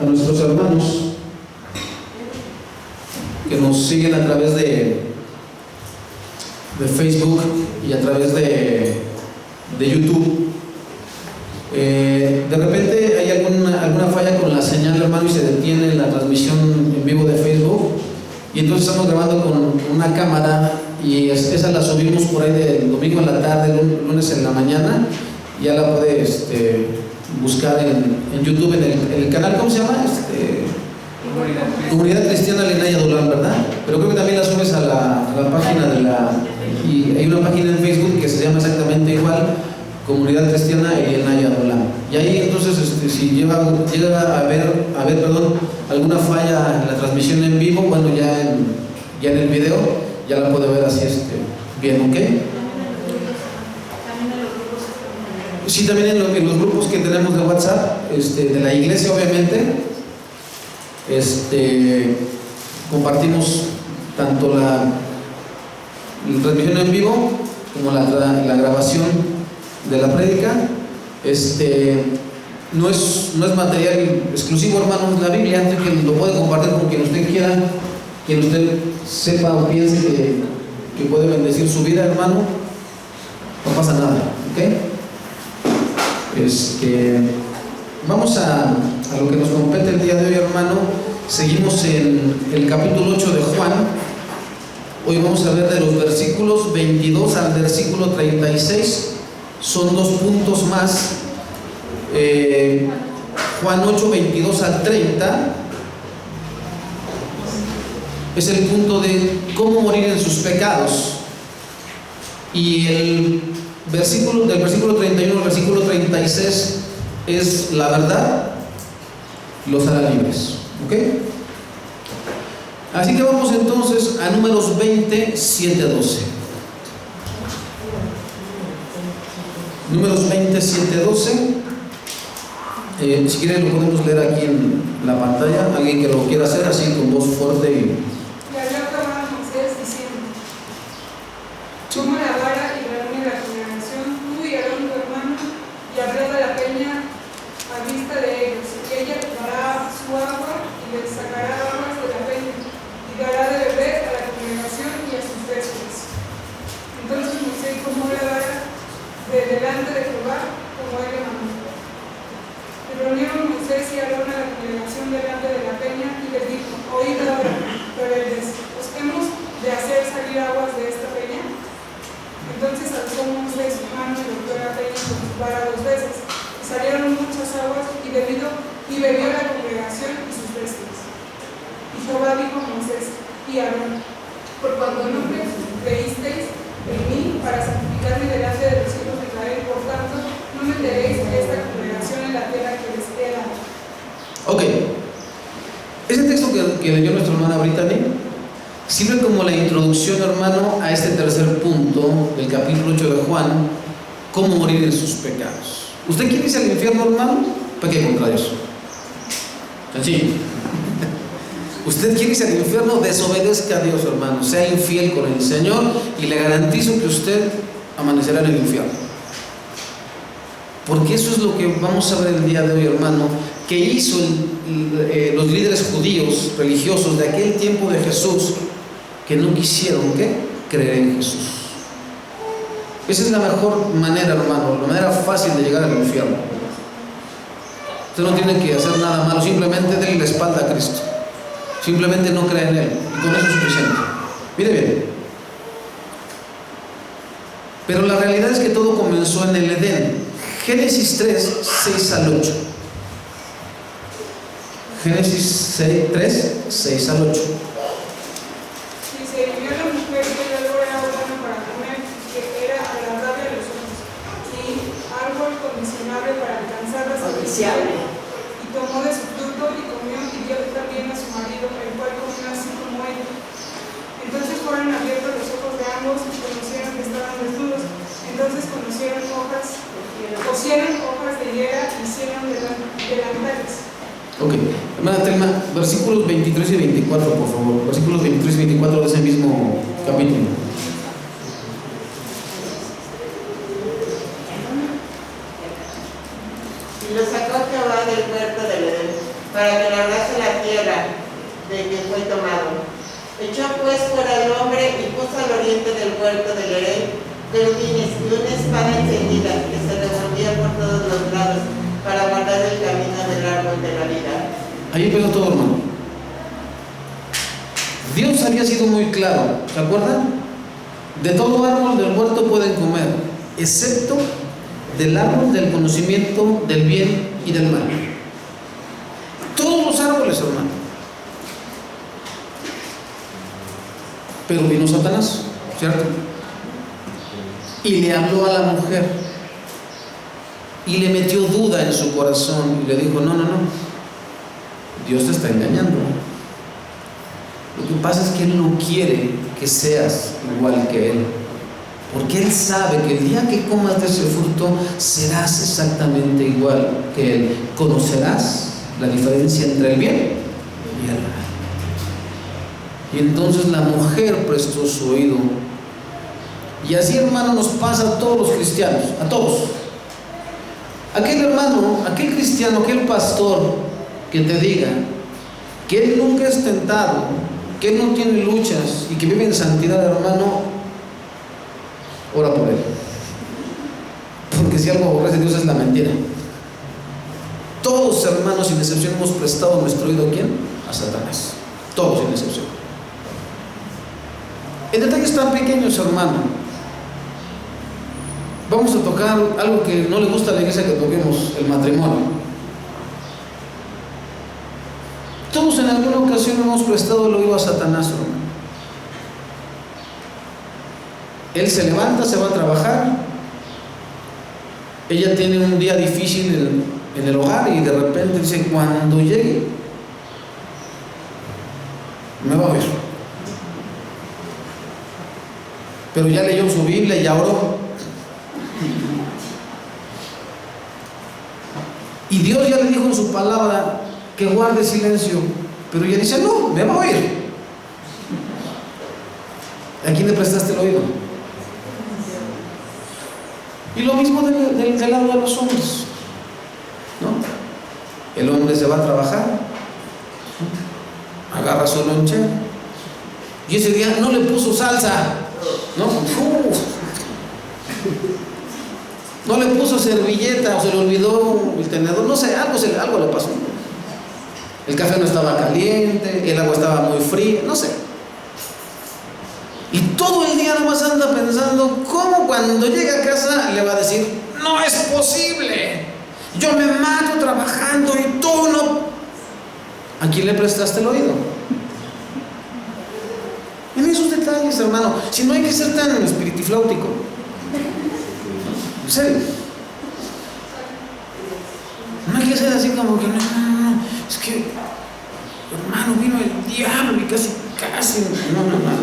a nuestros hermanos que nos siguen a través de Facebook y a través de YouTube. De repente hay alguna falla con la señal, hermano, y se detiene la transmisión en vivo de Facebook, y entonces estamos grabando con una cámara y esa la subimos por ahí del domingo en la tarde, lunes en la mañana. Ya la puede buscar en YouTube, en el canal, ¿cómo se llama? Comunidad Cristiana Lenaya Dolan, ¿verdad? Pero creo que también la subes a la página y hay una página en Facebook que se llama exactamente igual, Comunidad Cristiana Lenaya Dolan. Y ahí entonces si llega a haber alguna falla en la transmisión en vivo, bueno, ya en el video ya la puede ver así bien, ¿ok? Sí, también en los grupos que tenemos de WhatsApp, de la iglesia, obviamente, compartimos tanto la transmisión en vivo como la grabación de la prédica. No es material exclusivo, hermanos, la Biblia, que lo puede compartir con quien usted quiera, quien usted sepa o piense que puede bendecir su vida, hermano, no pasa nada, ¿ok? Vamos a lo que nos compete el día de hoy, hermano. Seguimos en el capítulo 8 de Juan. Hoy vamos a ver de los versículos 22 al versículo 36. Son 2 puntos más. Juan 8, 22 al 30 es el punto de cómo morir en sus pecados. Y del versículo 31 al versículo 36 es la verdad, los hará libres. ¿Ok? Así que vamos entonces a Números 20, 7 a 12. Números 20, 7 a 12. Si quieren lo podemos leer aquí en la pantalla. Alguien que lo quiera hacer así con voz fuerte. Y habló Jehová a Moisés diciendo: toma la vara y reúne la congregación, tú y Aarón tu hermano, y abrió de la peña a vista de ellos, y ella tomará su agua y les sacará aguas de la peña, y dará de beber a la congregación y a sus huéspedes. Entonces Moisés tomó la vara de delante de Jehová, como él le mandó. Y reunieron Moisés y Aarón a la congregación delante de la peña, y les dijo: oíd ahora, rebeldes, ¿os hemos de hacer salir aguas de esta peña? Entonces alzó Moisés su mano y golpeó la peña con su vara 2 veces, y salieron muchas aguas, y bebió la congregación y sus huéspedes. Y Jehová dijo a Moisés y a Aarón: por cuanto no creísteis en mí para santificarme delante de los hijos de Israel, por tanto, no meteréis esta congregación en la tierra que les he dado. Ok. Ese texto que leyó nuestra hermana Brittany sirve como la introducción, hermano, a este tercer punto del capítulo 8 de Juan: cómo morir en sus pecados. ¿Usted quiere irse al infierno, hermano? Peque contra Dios. Sencillo. Usted quiere irse al infierno, desobedezca a Dios, hermano, sea infiel con el Señor, y le garantizo que usted amanecerá en el infierno. Porque eso es lo que vamos a ver el día de hoy, hermano, que hizo los líderes judíos religiosos de aquel tiempo de Jesús, que no quisieron creer en Jesús. Esa es la mejor manera, hermano, la manera fácil de llegar al infierno. Usted no tiene que hacer nada malo, simplemente denle la espalda a Cristo, simplemente no cree en Él, y con eso es suficiente. Mire bien, pero la realidad es que todo comenzó en el Edén. Génesis 3, 6 al 8. Génesis 3, 6 al 8. Dice: y vio la mujer que el árbol era bueno para comer, que era agradable a los ojos, y árbol condicionable para alcanzar la sabiduría, y tomó de su fruto y comió, y dio también a su marido, el cual comió así como ella. Entonces fueron abiertos los ojos de ambos y conocieron que estaban desnudos. Entonces cosieron hojas de higuera y hicieron delantales. Ok, hermana Telma, versículos 23 y 24, por favor. Versículos 23 y 24 de ese mismo capítulo. Y lo sacó del huerto del Edén, para que labrase la tierra de que fue tomado. Echó pues fuera al hombre y puso al oriente del huerto del Edén querubines y una espada encendida que se revolvía por todos los lados para guardar el camino del árbol de la vida. Ahí empezó todo, hermano. Dios había sido muy claro, ¿se acuerdan? De todo árbol del huerto pueden comer, excepto del árbol del conocimiento del bien y del mal. Todos los árboles, hermano. Pero vino Satanás, ¿cierto? Y le habló a la mujer y le metió duda en su corazón y le dijo: no, Dios te está engañando. Lo que pasa es que Él no quiere que seas igual que Él, porque Él sabe que el día que comas de ese fruto serás exactamente igual que Él. Conocerás la diferencia entre el bien y el mal. Y entonces la mujer prestó su oído. Y así, hermano, nos pasa a todos los cristianos, a todos. Aquel hermano, aquel cristiano, aquel pastor que te diga que él nunca es tentado, que él no tiene luchas y que vive en santidad, hermano, ora por él. Porque si algo aborrece Dios es la mentira. Todos, hermanos, sin excepción, hemos prestado nuestro oído ¿a quién? A Satanás. Todos, sin excepción. En detalles tan pequeños, hermano. Vamos a tocar algo que no le gusta a la iglesia que toquemos: el matrimonio. Todos en alguna ocasión hemos prestado el oído a Satanás, hermano. Él se levanta, se va a trabajar. Ella tiene un día difícil en el hogar y de repente dice: cuando llegue, me va a oír. Pero ya leyó su Biblia, ya oró. Y Dios ya le dijo en su palabra que guarde silencio, pero ella dice: no, me va a oír. ¿A quién le prestaste el oído? Y lo mismo del lado de los hombres, ¿no? El hombre se va a trabajar, agarra su lonchera y ese día no le puso salsa, ¿no? No le puso servilleta, o se le olvidó el tenedor, no sé, algo le pasó. El café no estaba caliente, el agua estaba muy fría, no sé. Y todo el día nomás anda pensando cómo cuando llega a casa le va a decir: no es posible, yo me mato trabajando y tú no. ¿A quién le prestaste el oído? En esos detalles, hermano. Si no hay que ser tan espiritifláutico. En serio. No hay que ser así como que no, es que, hermano, vino el diablo y casi,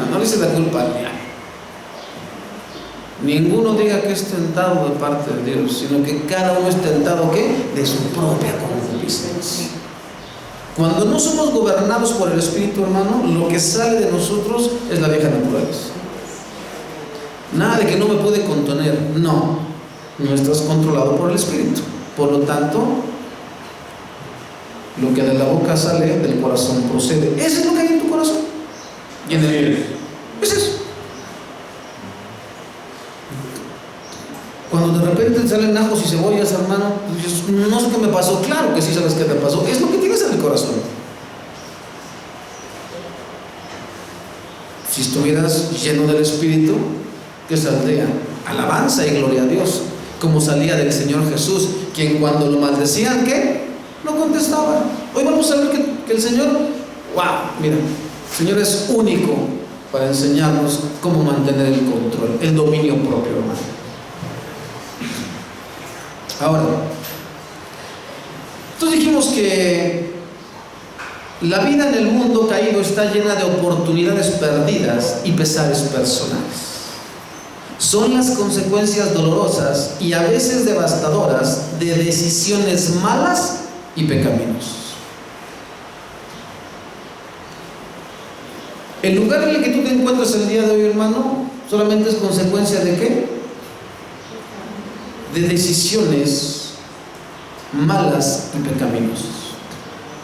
no le eches la culpa al diablo. Ninguno diga que es tentado de parte de Dios, sino que cada uno es tentado, ¿qué? De su propia concupiscencia. Cuando no somos gobernados por el Espíritu, hermano, lo que sale de nosotros es la vieja naturaleza. Nada de que no me puede contener, no estás controlado por el Espíritu. Por lo tanto, lo que de la boca sale, del corazón procede. Eso es lo que hay en tu corazón. Y en el es eso. Cuando de repente salen ajos y cebollas, hermano, dices: no sé qué me pasó. Claro que sí sabes qué te pasó. Es lo que tienes en el corazón. Si estuvieras lleno del Espíritu, ¿qué saldría? Alabanza y gloria a Dios. Como salía del Señor Jesús, quien cuando lo maldecían, ¿qué? No contestaba. Hoy vamos a ver que el Señor, wow, mira, el Señor es único para enseñarnos cómo mantener el control, el dominio propio, hermano. Ahora, entonces dijimos que la vida en el mundo caído está llena de oportunidades perdidas y pesares personales. Son las consecuencias dolorosas y a veces devastadoras de decisiones malas y pecaminos. El lugar en el que tú te encuentras el día de hoy, hermano, solamente es consecuencia ¿de qué? De decisiones malas y pecaminosas.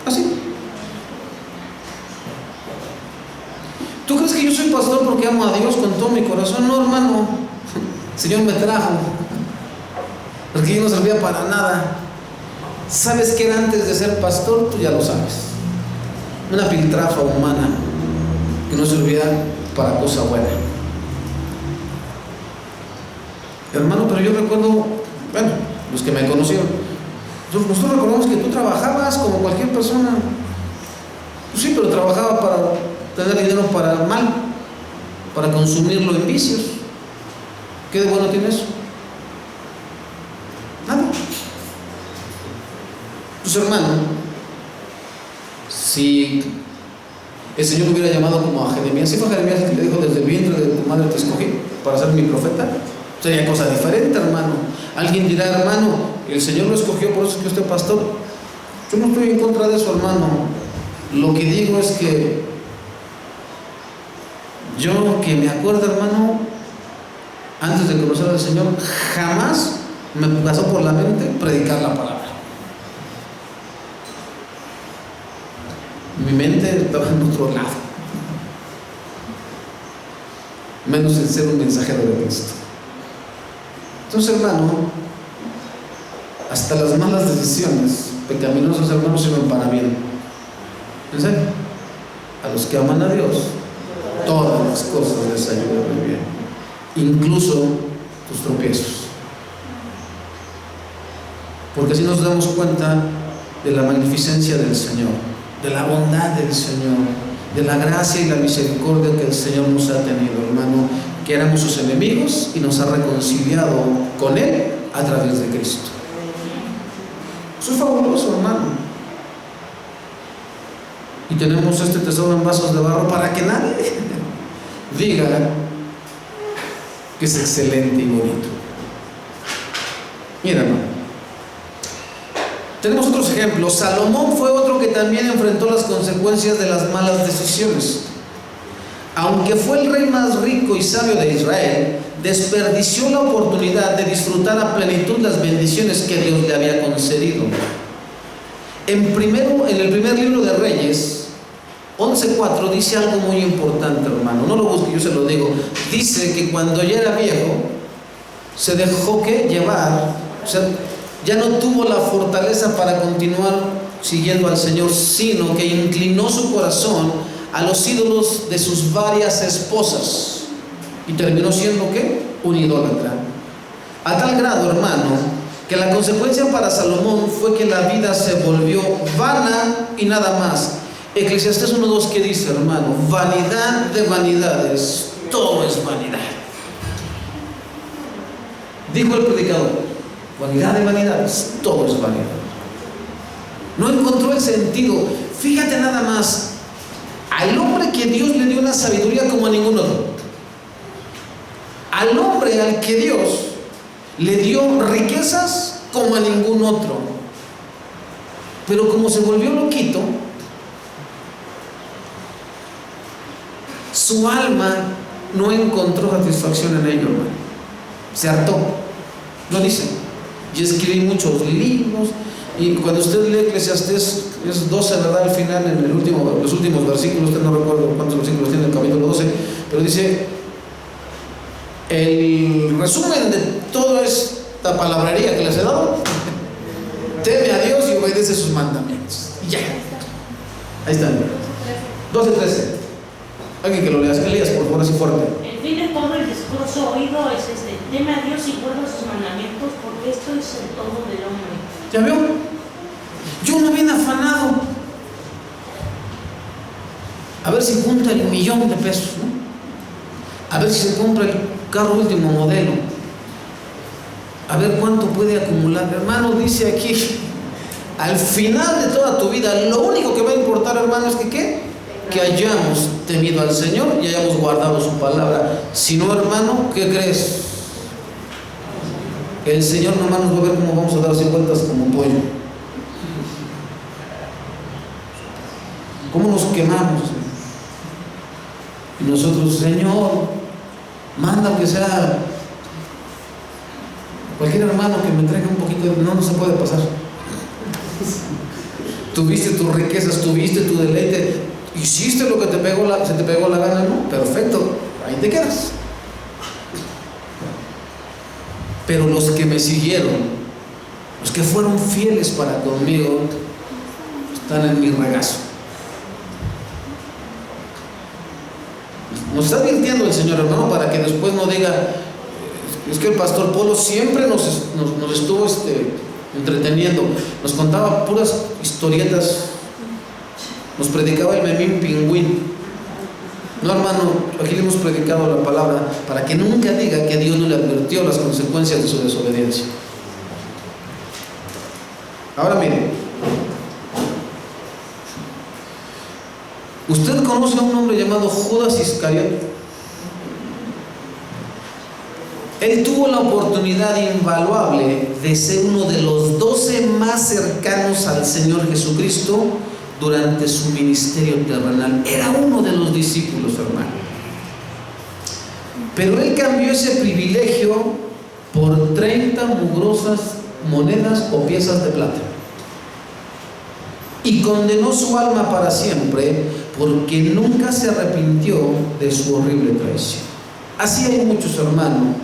Así. ¿Tú crees que yo soy pastor porque amo a Dios con todo mi corazón? No, hermano. El Señor me trajo. Porque yo no servía para nada. ¿Sabes qué era antes de ser pastor? Tú ya lo sabes. Una piltrafa humana que no servía para cosa buena. Hermano, pero yo recuerdo, bueno, los que me conocieron, nosotros recordamos que tú trabajabas como cualquier persona. Pues sí, pero trabajaba para tener dinero para el mal, para consumirlo en vicios. ¿Qué de bueno tiene eso? Nada. Pues hermano, si el Señor hubiera llamado como a Jeremías, ¿sí fue Jeremías el que le dijo: desde el vientre de tu madre te escogí para ser mi profeta? Sería cosa diferente, hermano. Alguien dirá: hermano, el Señor lo escogió, por eso es que usted es pastor. Yo no estoy en contra de eso, hermano. Lo que digo es que yo, que me acuerdo, hermano, antes de conocer al Señor, jamás me pasó por la mente predicar la palabra. Mi mente estaba en otro lado, menos en ser un mensajero de Cristo. Entonces, hermano, hasta las malas decisiones pecaminosas, hermanos, sirven para bien. ¿En serio? A los que aman a Dios, todas las cosas les ayudan muy bien, incluso tus tropiezos. Porque así nos damos cuenta de la magnificencia del Señor, de la bondad del Señor, de la gracia y la misericordia que el Señor nos ha tenido, hermano, que éramos sus enemigos y nos ha reconciliado con Él a través de Cristo. Eso es fabuloso, hermano. Y tenemos este tesoro en vasos de barro para que nadie diga que es excelente y bonito. Mira, hermano, tenemos otros ejemplos. Salomón fue otro que también enfrentó las consecuencias de las malas decisiones. Aunque fue el rey más rico y sabio de Israel, desperdició la oportunidad de disfrutar a plenitud las bendiciones que Dios le había concedido. En el primer libro de Reyes, 11:4, dice algo muy importante, hermano. No lo busque, yo se lo digo. Dice que cuando ya era viejo, se dejó llevar, o sea, ya no tuvo la fortaleza para continuar siguiendo al Señor, sino que inclinó su corazón a los ídolos de sus varias esposas y terminó siendo ¿qué? Un idólatra. A tal grado, hermano, que la consecuencia para Salomón fue que la vida se volvió vana y nada más. Eclesiastés 1:2, que dice, hermano: vanidad de vanidades, todo es vanidad. Dijo el predicador: vanidad de vanidades, todo es vanidad. No encontró el sentido. Fíjate nada más, al hombre que Dios le dio una sabiduría como a ningún otro, al hombre al que Dios le dio riquezas como a ningún otro, pero como se volvió loquito, su alma no encontró satisfacción en ello, hermano. Se hartó. Lo dice. Y escribí muchos libros. Y cuando usted lee Eclesiastés, es 12, ¿verdad? Al final, en los últimos versículos, usted no recuerdo cuántos versículos tiene el capítulo 12, pero dice: el resumen de toda esta palabrería que les he dado: teme a Dios y obedece sus mandamientos. Y ya. Ahí está. 12:13. Alguien que lo lea, Elías, por favor, así fuerte. El fin de todo el discurso oído es este: teme a Dios y guarda sus mandamientos, porque esto es el todo del hombre. ¿Ya vio? Yo no vine afanado a ver si junta el $1,000,000 de pesos, ¿no? A ver si se compra el carro último modelo, a ver cuánto puede acumular. Hermano, dice aquí: al final de toda tu vida, lo único que va a importar, hermano, es que hayamos temido al Señor y hayamos guardado su palabra. Si no, hermano, ¿qué crees? El Señor nomás nos va a ver cómo vamos a dar 100 vueltas como pollo. ¿Cómo nos quemamos? Y nosotros: Señor, manda que sea cualquier hermano que me traiga un poquito de... No se puede pasar. Tuviste tus riquezas, tuviste tu deleite, hiciste lo que se te pegó la gana, ¿no? Perfecto, ahí te quedas. Pero los que me siguieron, los que fueron fieles para conmigo, están en mi regazo. Nos está advirtiendo el Señor, hermano, para que después no diga, es que el pastor Polo siempre nos estuvo entreteniendo, nos contaba puras historietas, nos predicaba el memín pingüín. No, hermano, aquí le hemos predicado la palabra para que nunca diga que Dios no le advirtió las consecuencias de su desobediencia. Ahora mire, ¿usted conoce a un hombre llamado Judas Iscariote? Él tuvo la oportunidad invaluable de ser uno de los 12 más cercanos al Señor Jesucristo durante su ministerio terrenal. Era uno de los discípulos, hermano. Pero él cambió ese privilegio por 30 mugrosas monedas o piezas de plata. Y condenó su alma para siempre porque nunca se arrepintió de su horrible traición. Así hay muchos, hermanos,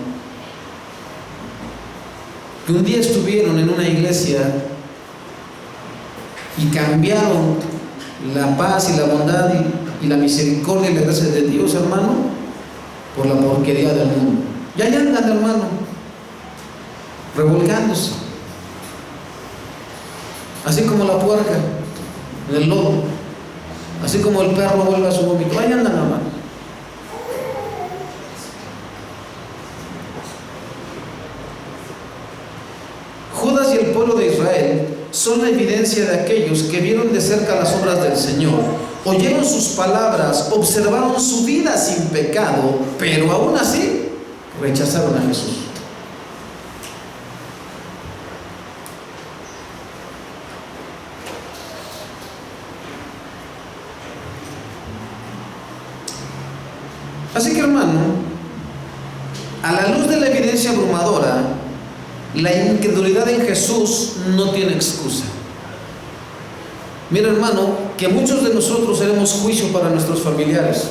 que un día estuvieron en una iglesia y cambiaron la paz y la bondad y la misericordia y la gracia de Dios, hermano, por la porquería del mundo. Y ahí andan, hermano, revolcándose, así como la puerca en el lodo, así como el perro vuelve a su vómito. Ahí andan, hermano. Judas y el pueblo de Israel son la evidencia de aquellos que vieron de cerca las obras del Señor, oyeron sus palabras, observaron su vida sin pecado, pero aún así rechazaron a Jesús. Así que, hermano, a la luz de la evidencia abrumadora, la incredulidad en Jesús no tiene excusa. Mira, hermano, que muchos de nosotros haremos juicio para nuestros familiares.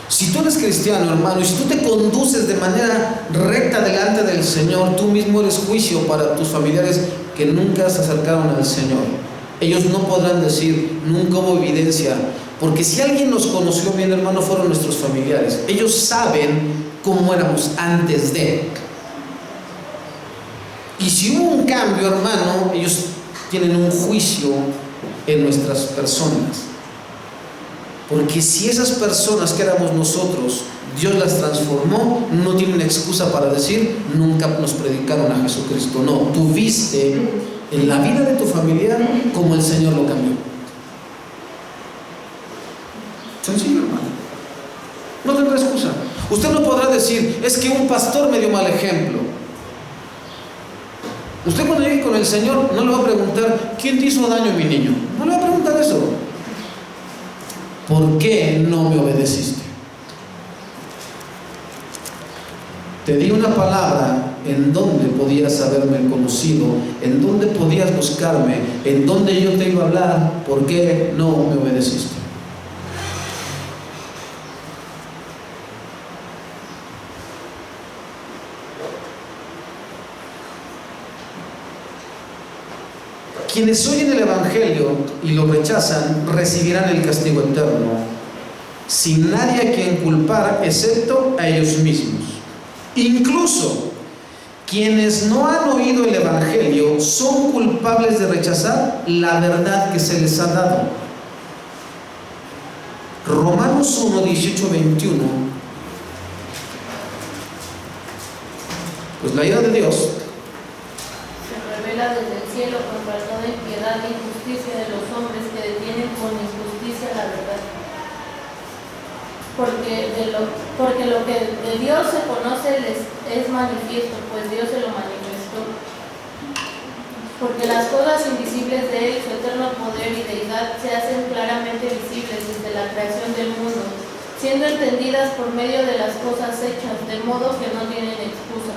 Si tú eres cristiano, hermano, y si tú te conduces de manera recta delante del Señor, tú mismo eres juicio para tus familiares que nunca se acercaron al Señor. Ellos no podrán decir, nunca hubo evidencia, porque si alguien nos conoció bien, hermano, fueron nuestros familiares. Ellos saben cómo éramos antes de. Y si hubo un cambio, hermano, ellos tienen un juicio en nuestras personas. Porque si esas personas que éramos nosotros, Dios las transformó, no tienen excusa para decir, nunca nos predicaron a Jesucristo. No, tú viste en la vida de tu familiar como el Señor lo cambió. Sencillo, hermano. No tendrá excusa. Usted no podrá decir, es que un pastor me dio mal ejemplo. Usted cuando llegue con el Señor no le va a preguntar, ¿quién te hizo daño, mi niño? No le va a preguntar eso. ¿Por qué no me obedeciste? Te di una palabra en donde podías haberme conocido, en donde podías buscarme, en donde yo te iba a hablar. ¿Por qué no me obedeciste? Quienes oyen el Evangelio y lo rechazan recibirán el castigo eterno, sin nadie a quien culpar excepto a ellos mismos. Incluso quienes no han oído el Evangelio son culpables de rechazar la verdad que se les ha dado. Romanos 1, 18, 21. Pues la ira de Dios desde el cielo contra toda impiedad e injusticia de los hombres que detienen con injusticia la verdad. Porque lo que de Dios se conoce les es manifiesto, pues Dios se lo manifestó. Porque las cosas invisibles de Él, su eterno poder y deidad, se hacen claramente visibles desde la creación del mundo, siendo entendidas por medio de las cosas hechas, de modo que no tienen excusa.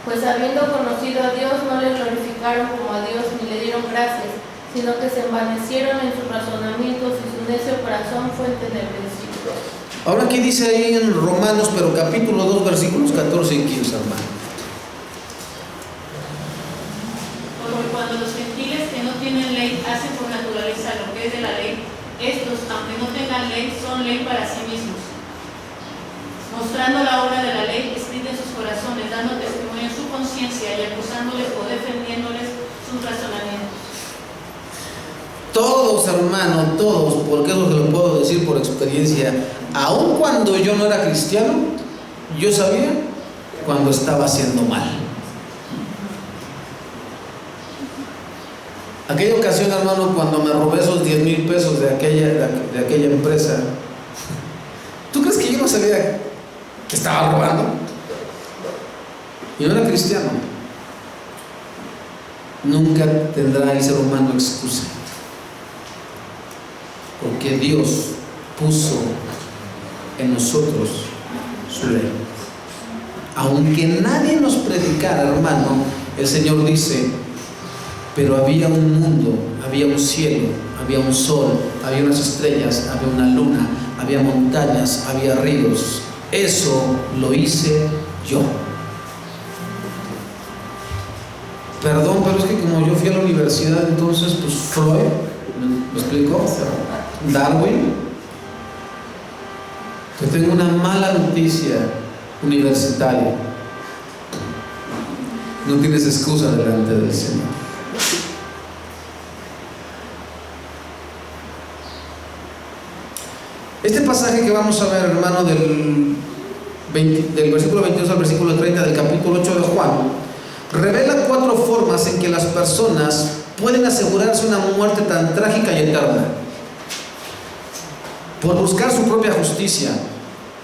Pues habiendo conocido a Dios, no le glorificaron como a Dios ni le dieron gracias, sino que se envanecieron en sus razonamientos y su necio corazón fue entenebrecido. Ahora, ¿qué dice ahí en Romanos, pero capítulo 2, versículos 14 y 15, hermano? Porque cuando los gentiles que no tienen ley hacen por naturaleza lo que es de la ley, estos, aunque no tengan ley, son ley para sí mismos, mostrando la obra de la ley escrita en sus corazones, dando testimonio en su conciencia y acusándoles o defendiéndoles sus razonamientos. Todos, hermano, todos, porque eso se lo puedo decir por experiencia, aun cuando yo no era cristiano, yo sabía cuando estaba haciendo mal. Aquella ocasión, hermano, cuando me robé esos 10,000 pesos de aquella empresa, ¿tú crees que yo no sabía que estaba robando? Y no era cristiano. Nunca tendrá el ser humano excusa, porque Dios puso en nosotros su ley. Aunque nadie nos predicara, hermano, el Señor dice: pero había un mundo, había un cielo, había un sol, había unas estrellas, había una luna, había montañas, había ríos. Eso lo hice yo. Perdón, pero es que como yo fui a la universidad, entonces pues Freud, ¿me explicó? Darwin. Te tengo una mala noticia universitaria. No tienes excusa delante del Señor. Este pasaje que vamos a ver, hermano, del versículo 22 al versículo 30 del capítulo 8 de Juan, revela 4 formas en que las personas pueden asegurarse una muerte tan trágica y eterna: por buscar su propia justicia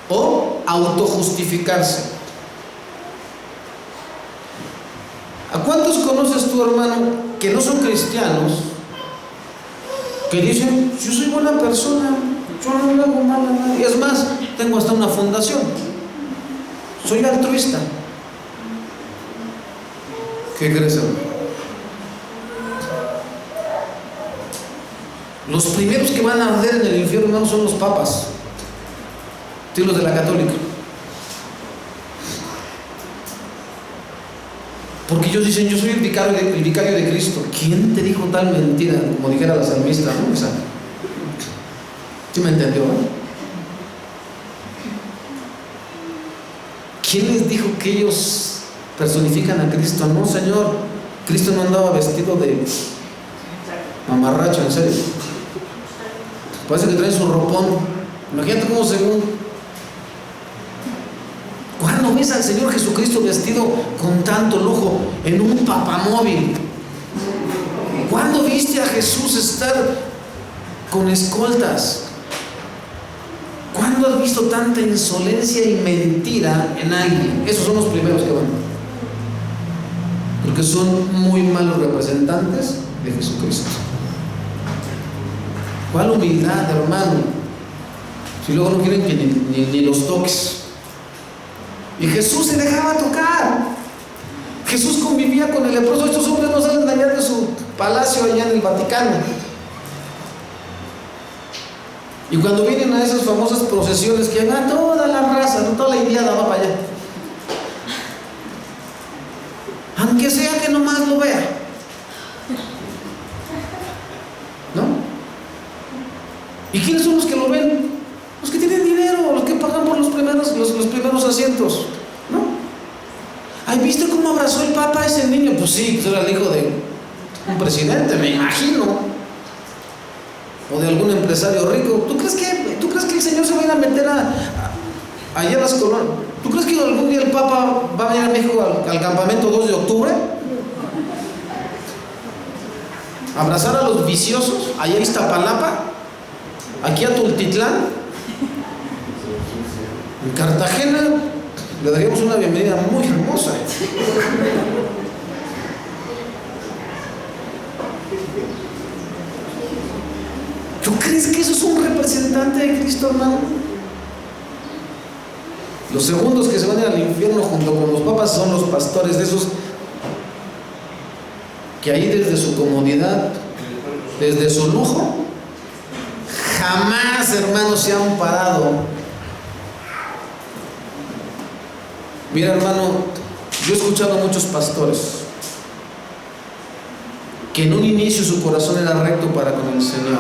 o autojustificarse. ¿A cuántos conoces tú, hermano, que no son cristianos, que dicen: yo soy buena persona, yo no le hago mal a nadie, es más, tengo hasta una fundación, soy altruista? ¿Qué crees, hermano? Los primeros que van a arder en el infierno, hermano, son los papas, los de la católica, porque ellos dicen: yo soy el vicario de Cristo. ¿Quién te dijo tal mentira? Como dijera la salmista, ¿no? O sea, ¿sí me entendió? ¿Quién les dijo que ellos personifican a Cristo? No, Señor, Cristo no andaba vestido de mamarracho, en serio. Parece que trae su ropón. Imagínate cómo según. ¿Cuándo ves al Señor Jesucristo vestido con tanto lujo en un papamóvil? ¿Cuándo viste a Jesús estar con escoltas? ¿Cuándo has visto tanta insolencia y mentira en alguien? Esos son los primeros que van, porque son muy malos representantes de Jesucristo. ¿Cuál humildad, hermano? Si luego no quieren que ni los toques. Y Jesús se dejaba tocar. Jesús convivía con el leproso. Estos hombres no salen allá de su palacio allá en el Vaticano. Y cuando vienen a esas famosas procesiones que va toda la raza, no toda la indiada va para allá, aunque sea que nomás lo vea, ¿no? ¿Y quiénes son los que lo ven? Los que tienen dinero, los que pagan por los primeros asientos, ¿no? Ay, ¿viste cómo abrazó el Papa a ese niño? Pues sí, pues era el hijo de un presidente, me imagino, o de algún empresario rico. ¿Tú crees que el Señor se va a ir a meter allá a las colonias? ¿Tú crees que algún día el Papa va a venir a México al campamento 2 de octubre? ¿Abrazar a los viciosos allá en Iztapalapa? ¿Aquí a Tultitlán? En Cartagena le daríamos una bienvenida muy hermosa. ¿Tú crees que eso es un representante de Cristo, hermano? Los segundos que se van a ir al infierno junto con los papas son los pastores, de esos que ahí desde su comodidad, desde su lujo, jamás, hermanos, se han parado. Mira, hermano, yo he escuchado a muchos pastores que en un inicio su corazón era recto para con el Señor,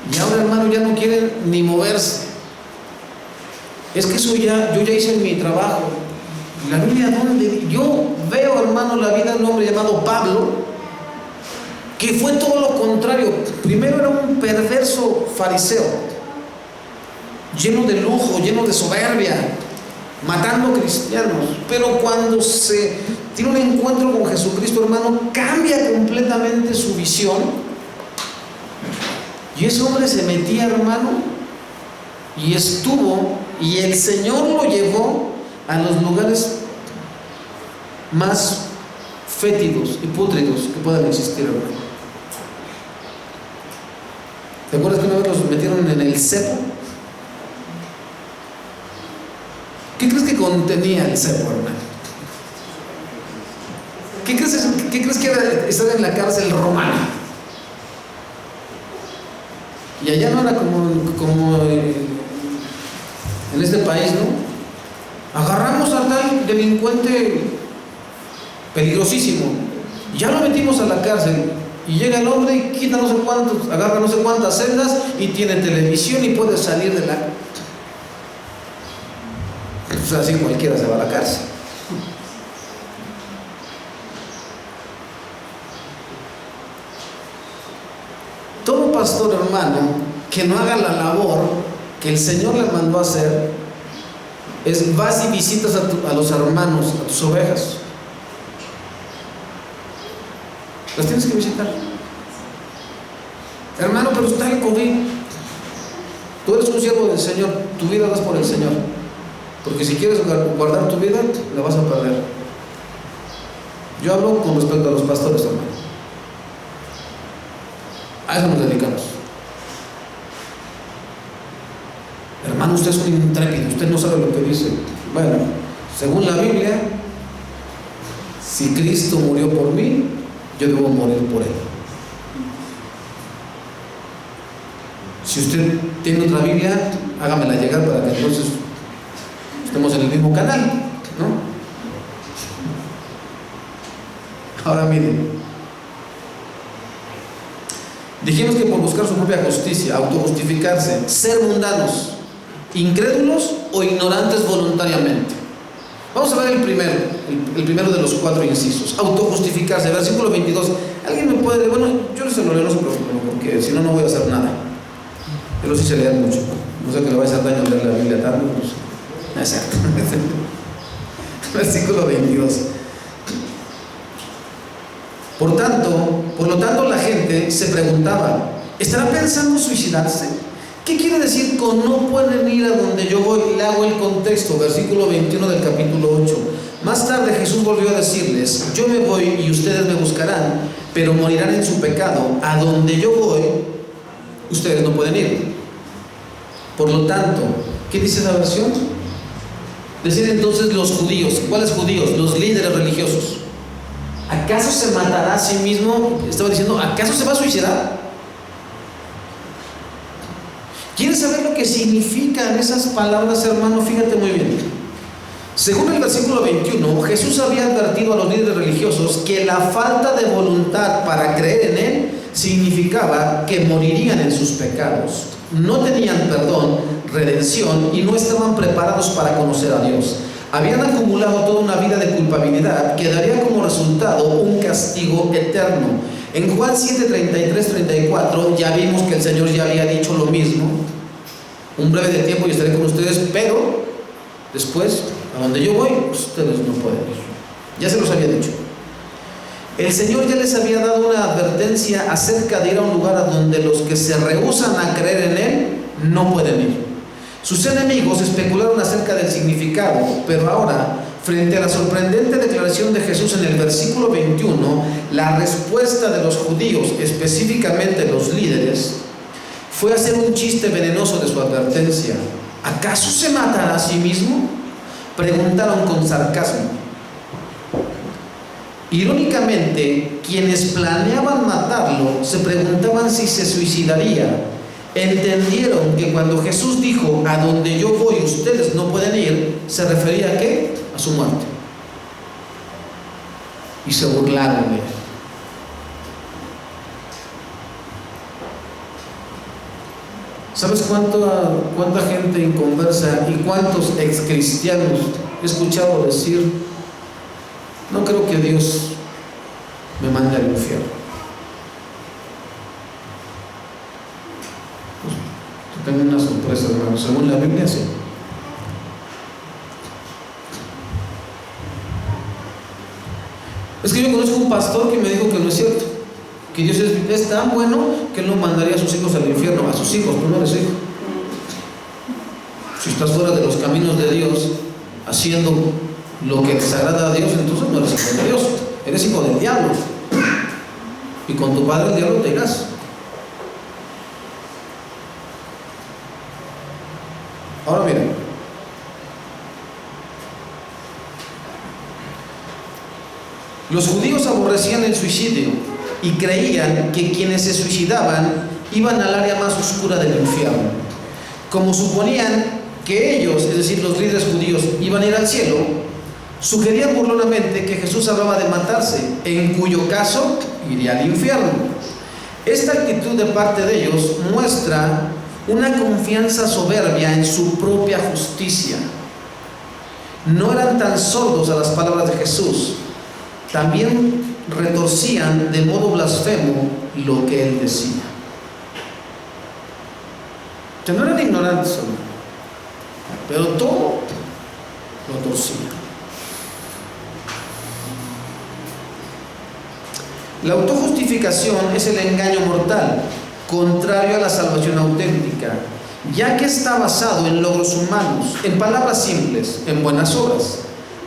y ahora, hermano, ya no quieren ni moverse. Es que eso yo ya hice mi trabajo. La Biblia, ¿dónde? Yo veo, hermano, la vida de un hombre llamado Pablo, que fue todo lo contrario. Primero era un perverso fariseo, lleno de lujo, lleno de soberbia, matando cristianos. Pero cuando se tiene un encuentro con Jesucristo, hermano, cambia completamente su visión. Y ese hombre se metía, hermano, y estuvo, y el Señor lo llevó a los lugares más fétidos y pútridos que puedan existir, hermano. ¿Te acuerdas que una vez los metieron en el cepo? ¿Qué crees que contenía el cepo, hermano? ¿Qué crees que era estar en la cárcel romana? Y allá no era como en este país, ¿no? Agarramos a tal delincuente peligrosísimo, ya lo metimos a la cárcel, y llega el hombre y quita no sé cuántos, agarra no sé cuántas celdas y tiene televisión y puede salir de la... Pues así cualquiera se va a la cárcel. Todo pastor, hermano, que no haga la labor que el Señor le mandó a hacer, es vas y visitas a los hermanos, a tus ovejas. Las tienes que visitar. Hermano, pero está el COVID. Tú eres un siervo del Señor, tu vida das por el Señor. Porque si quieres guardar tu vida, la vas a perder. Yo hablo con respecto a los pastores, hermano. A eso nos dedicamos. Hermano, usted es un intrépido, usted no sabe lo que dice. Bueno, según la Biblia, si Cristo murió por mí, yo debo morir por Él. Si usted tiene otra Biblia, hágamela llegar para que entonces estemos en el mismo canal, ¿no? Ahora miren, dijimos que por buscar su propia justicia, autojustificarse, ser mundanos, incrédulos o ignorantes voluntariamente. Vamos a ver el primero de los 4 incisos, autojustificarse, versículo 22. ¿Alguien me puede? Bueno, yo se lo leo, no se preocupen, porque si no, no voy a hacer nada. Pero sí se lee mucho, no sé que le vaya a hacer daño leer la Biblia tanto, pues, no es cierto. Versículo 22. Por lo tanto, la gente se preguntaba, ¿estará pensando suicidarse? ¿Qué quiere decir con no pueden ir a donde yo voy? Le hago el contexto, versículo 21 del capítulo 8. Más tarde Jesús volvió a decirles, yo me voy y ustedes me buscarán, pero morirán en su pecado. A donde yo voy, ustedes no pueden ir. Por lo tanto, ¿qué dice esa versión? Deciden entonces los judíos. ¿Cuáles judíos? Los líderes religiosos. ¿Acaso se matará a sí mismo? Estaba diciendo, ¿acaso se va a suicidar? ¿Quieres saber lo que significan esas palabras, hermano? Fíjate muy bien. Según el versículo 21, Jesús había advertido a los líderes religiosos que la falta de voluntad para creer en Él significaba que morirían en sus pecados. No tenían perdón, redención y no estaban preparados para conocer a Dios. Habían acumulado toda una vida de culpabilidad que daría como resultado un castigo eterno. En Juan 7, 33, 34 ya vimos que el Señor ya había dicho lo mismo. Un breve de tiempo y estaré con ustedes, pero después, a donde yo voy, ustedes no pueden ir. Ya se los había dicho. El Señor ya les había dado una advertencia acerca de ir a un lugar a donde los que se rehúsan a creer en Él no pueden ir. Sus enemigos especularon acerca del significado, pero ahora, frente a la sorprendente declaración de Jesús en el versículo 21, la respuesta de los judíos, específicamente los líderes, fue hacer un chiste venenoso de su advertencia. ¿Acaso se matará a sí mismo?, preguntaron con sarcasmo. Irónicamente, quienes planeaban matarlo se preguntaban si se suicidaría. Entendieron que cuando Jesús dijo: a donde yo voy ustedes no pueden ir, se refería ¿a qué? A su muerte. Y se burlaron de él. ¿Sabes cuánta gente inconversa y cuántos excristianos he escuchado decir: no creo que Dios me mande al infierno? Pues, tengo una sorpresa, hermano. Según la Biblia, sí. Es que yo conozco un pastor que me dijo que no es cierto, que Dios es tan bueno que Él no mandaría a sus hijos al infierno. A sus hijos, tú no eres hijo. Si estás fuera de los caminos de Dios, haciendo lo que desagrada a Dios, entonces no eres hijo de Dios, eres hijo del diablo. Y con tu padre el diablo te irás. Ahora miren, los judíos aborrecían el suicidio y creían que quienes se suicidaban iban al área más oscura del infierno. Como suponían que ellos, es decir, los líderes judíos, iban a ir al cielo, sugerían burlonamente que Jesús hablaba de matarse, en cuyo caso iría al infierno. Esta actitud de parte de ellos muestra una confianza soberbia en su propia justicia. No eran tan sordos a las palabras de Jesús, también retorcían de modo blasfemo lo que Él decía. Que no eran ignorantes, pero todo lo torcían. La autojustificación es el engaño mortal, contrario a la salvación auténtica, ya que está basado en logros humanos, en palabras simples, en buenas obras,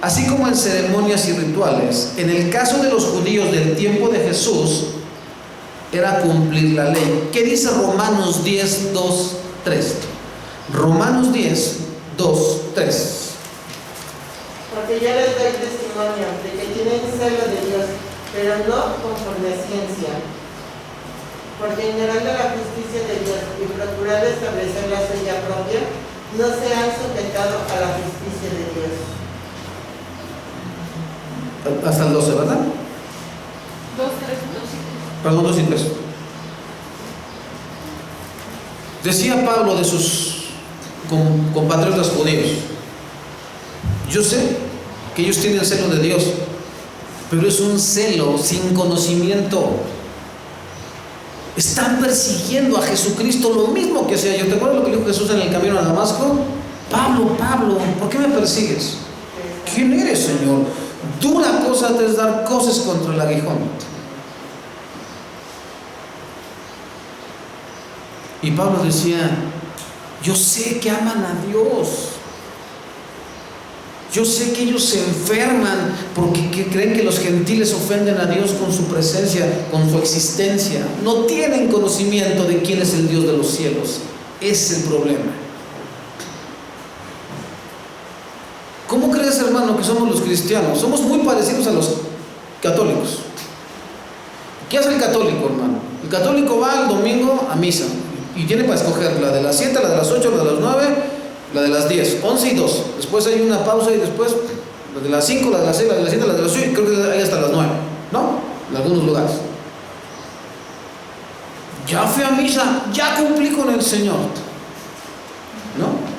así como en ceremonias y rituales. En el caso de los judíos del tiempo de Jesús, era cumplir la ley. ¿Qué dice Romanos 10, 2, 3? Romanos 10, 2, 3. Porque yo les doy testimonio de que tienen celo de Dios, pero no conforme a ciencia. Porque ignorando la justicia de Dios y procurando establecer la suya propia, no se han sujetado a la justicia de Dios. Hasta el 12, ¿verdad? 2, 3, 2. Perdón, 2 y 3. Decía Pablo de sus compatriotas judíos: yo sé que ellos tienen celo de Dios, pero es un celo sin conocimiento. Están persiguiendo a Jesucristo, lo mismo que hacía yo. ¿Te acuerdas lo que dijo Jesús en el camino a Damasco? Pablo, Pablo, ¿por qué me persigues? ¿Quién eres, Señor? Dura cosa te es dar cosas contra el aguijón. Y Pablo decía: yo sé que aman a Dios. Yo sé que ellos se enferman porque creen que los gentiles ofenden a Dios con su presencia, con su existencia. No tienen conocimiento de quién es el Dios de los cielos. Ese es el problema. ¿Cómo crees, hermano, que somos los cristianos? Somos muy parecidos a los católicos. ¿Qué hace el católico, hermano? El católico va el domingo a misa y tiene para escoger la de las 7, la de las 8, la de las 9, la de las 10, 11 y 2. Después hay una pausa y después la de las 5, la de las 6, la de las 7, la de las 8, y creo que hay hasta las 9, ¿no? En algunos lugares. Ya fui a misa, ya cumplí con el Señor, ¿no?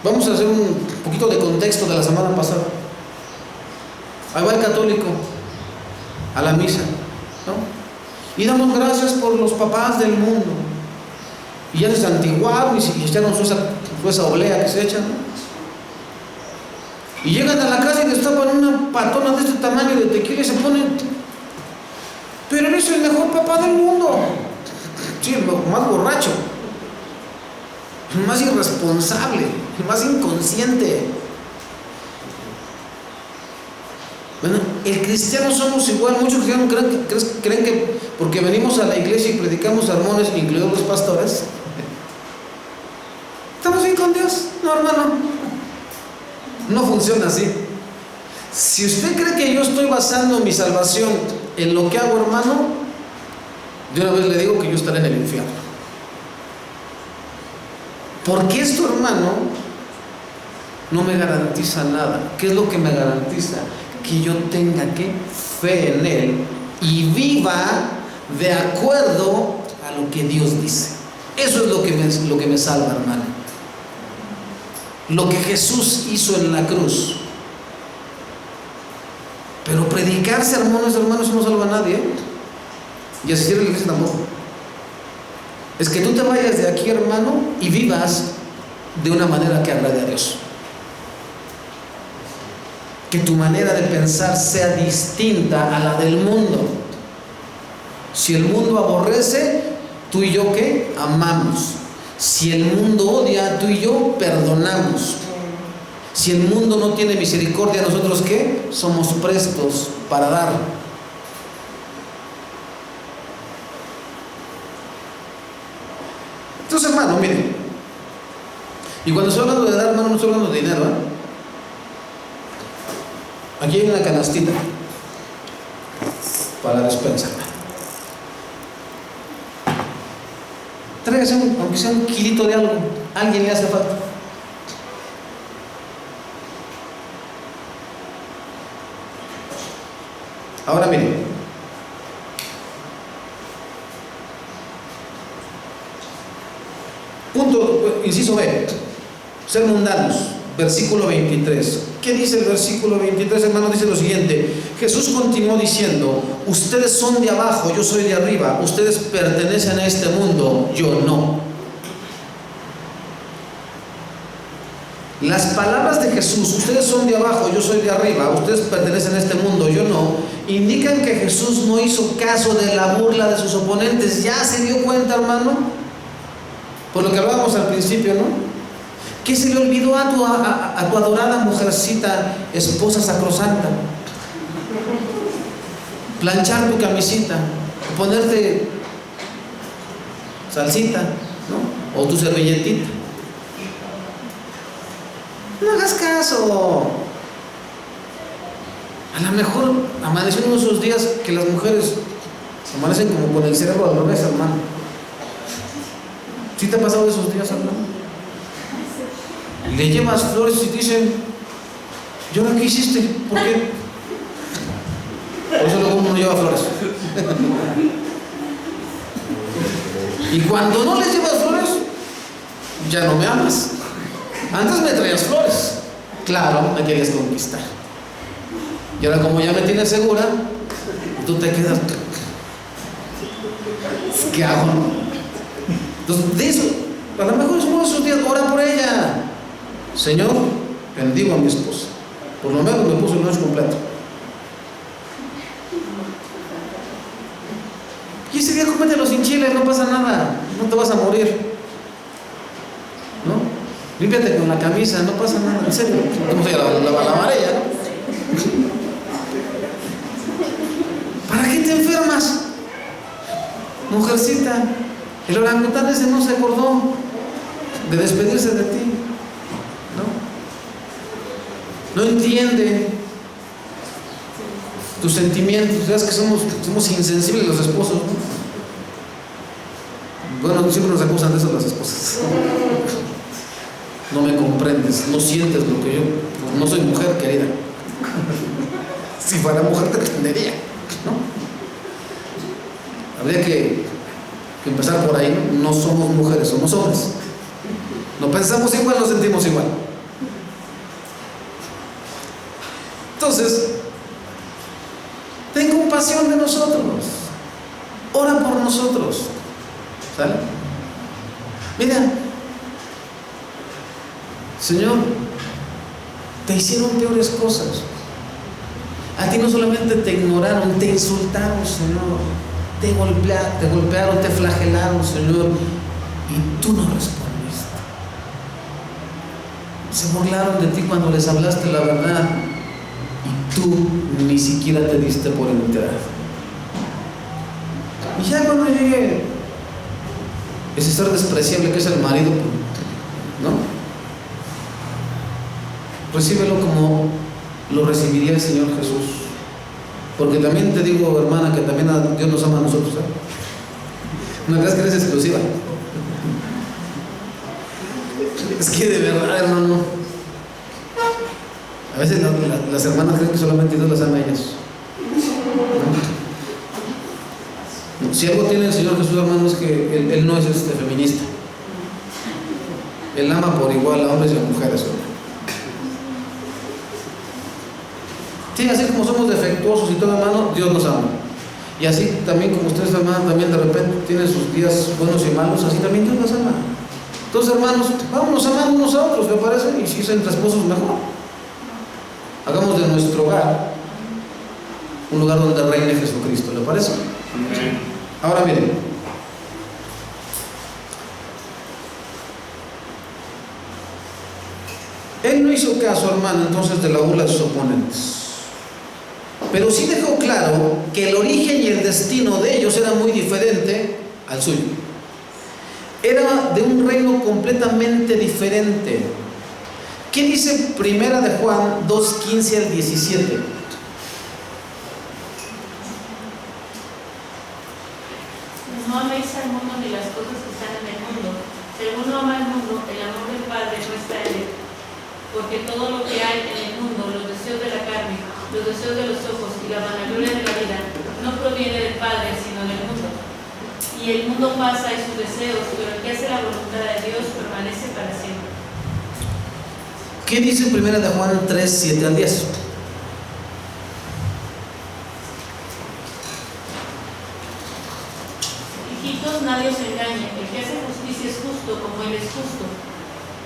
Vamos a hacer un poquito de contexto de la semana pasada. Ahí va el católico a la misa, ¿no? Y damos gracias por los papás del mundo. Y ya se santiguaron y echaron esa oblea que se echan, ¿no? Y llegan a la casa y destapan una patona de este tamaño de tequila y se ponen: pero eres el mejor papá del mundo. Sí, el más borracho, el más irresponsable, el más inconsciente. Bueno, el cristiano somos igual. Muchos cristianos creen que porque venimos a la iglesia y predicamos sermones, incluidos los pastores, ¿estamos bien con Dios? No, hermano, no funciona así. Si usted cree que yo estoy basando mi salvación en lo que hago, hermano, de una vez le digo que yo estaré en el infierno. Porque esto, hermano, no me garantiza nada. ¿Qué es lo que me garantiza? Que yo tenga que fe en Él y viva de acuerdo a lo que Dios dice. Eso es lo que me salva, hermano. Lo que Jesús hizo en la cruz. Pero predicar sermones, hermanos, eso no salva a nadie, ¿eh? Y asistir a la iglesia tampoco. Es que tú te vayas de aquí, hermano, y vivas de una manera que agrade a Dios. Que tu manera de pensar sea distinta a la del mundo. Si el mundo aborrece, tú y yo, ¿qué? Amamos. Si el mundo odia, tú y yo perdonamos. Si el mundo no tiene misericordia, ¿nosotros qué? Somos prestos para dar. Entonces, hermano, miren, y cuando estoy hablando de dar, hermano, no estoy hablando de dinero, ¿eh? Aquí hay una canastita para la despensa. Tráigase aunque sea un kilito de algo, a alguien le hace falta. Ahora miren, punto, inciso B, ser mundanos, versículo 23. ¿Qué dice el versículo 23, hermano? Dice lo siguiente: Jesús continuó diciendo, ustedes son de abajo, yo soy de arriba, ustedes pertenecen a este mundo, yo no. Las palabras de Jesús, ustedes son de abajo, yo soy de arriba, ustedes pertenecen a este mundo, yo no, indican que Jesús no hizo caso de la burla de sus oponentes. ¿Ya se dio cuenta, hermano? Por lo que hablábamos al principio, ¿no? ¿Qué se le olvidó a tu adorada mujercita, esposa sacrosanta? Planchar tu camisita, ponerte salsita, ¿no? O tu servilletita. No hagas caso. A lo mejor amanecen uno de esos días que las mujeres amanecen como con el cerebro al revés, hermano. ¿Sí te ha pasado esos días, hermano? Le llevas flores y te dicen, ¿yo no qué hiciste? ¿Por qué? Por eso luego uno no lleva flores. Y cuando no les llevas flores, ya no me amas. Antes me traías flores, claro, me querías conquistar. Y ahora, como ya me tienes segura, tú te quedas, ¿qué hago? Entonces, de eso, a lo mejor es uno de esos días, ora por ella. Señor, bendigo a mi esposa, por lo menos me puso el lunch completo. Y ese día cómetelo sin chile, no pasa nada, no te vas a morir, ¿no? Límpiate con la camisa, no pasa nada, en serio. ¿Cómo se llama? La amarilla, ¿no? ¿Para qué te enfermas? Mujercita, el orangután ese no se acordó de despedirse de ti, ¿no? No entiende tus sentimientos. Sabes que somos insensibles los esposos, ¿no? Bueno, siempre nos acusan de eso las esposas. No me comprendes, no sientes lo que yo, pues no soy mujer, querida. Si fuera mujer te entendería, ¿no? Habría que empezar por ahí, ¿no? No somos mujeres, somos hombres. No pensamos igual, no sentimos igual. Entonces, ten compasión de nosotros. Ora por nosotros. ¿Sale? Mira, Señor, te hicieron peores cosas. A ti no solamente te ignoraron, te insultaron, Señor. Te golpearon, te flagelaron, Señor. Y tú no respondiste. Se burlaron de ti cuando les hablaste la verdad. Y tú ni siquiera te diste por enterado. Y ya cuando llegue ese ser despreciable que es el marido, ¿no? Recíbelo como lo recibiría el Señor Jesús. Porque también te digo, hermana, que también Dios nos ama a nosotros, ¿eh? No creas que eres exclusiva. Es que de verdad, hermano, a veces las hermanas creen que solamente Dios las ama a ellas. ¿No? Si algo tiene el Señor Jesús, hermano, es que Él no es feminista. Él ama por igual a hombres y a mujeres, ¿no? Sí, así como somos defectuosos y todo, hermano, Dios nos ama. Y así también como ustedes, hermano, también de repente tienen sus días buenos y malos, así también Dios nos ama. Entonces, hermanos, vámonos amando unos a otros, ¿me parece? Y si es entre esposos, mejor. Hagamos de nuestro hogar un lugar donde reine Jesucristo, ¿le parece? Amén. Ahora miren, Él no hizo caso, hermano, entonces de la burla de sus oponentes. Pero sí dejó claro que el origen y el destino de ellos era muy diferente al suyo. Era de un reino completamente diferente. ¿Qué dice Primera de Juan 2:15 al 17? No améis al mundo ni las cosas que están en el mundo. Si alguno ama al mundo, el amor del Padre no está en él. Porque todo lo que hay en el mundo, los deseos de la carne, los deseos de los ojos y la vanagloria de la vida, no proviene del Padre, sino del mundo. Y el mundo pasa y sus deseos, pero el que hace la voluntad de Dios permanece para siempre. ¿Qué dice Primera de Juan 3:7 al 10? Hijitos, nadie os engañe. El que hace justicia es justo como Él es justo.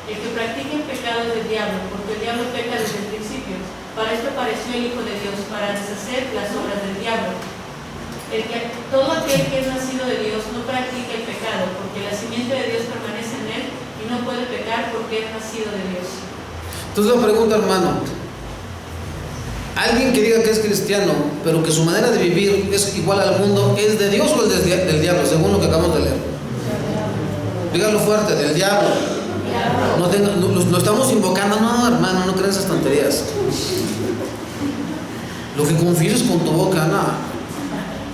El que practica el pecado es del diablo, porque el diablo peca desde el principio. Para esto apareció el Hijo de Dios, para deshacer las obras del diablo. Todo aquel que es nacido de Dios no practica el pecado, porque la simiente de Dios permanece en él y no puede pecar porque es nacido de Dios. Entonces la pregunta, hermano, alguien que diga que es cristiano, pero que su manera de vivir es igual al mundo, ¿es de Dios o es del diablo, según lo que acabamos de leer? Dígalo fuerte, del diablo. No estamos invocando, no, hermano, no crean esas tonterías. Lo que confieses con tu boca, no.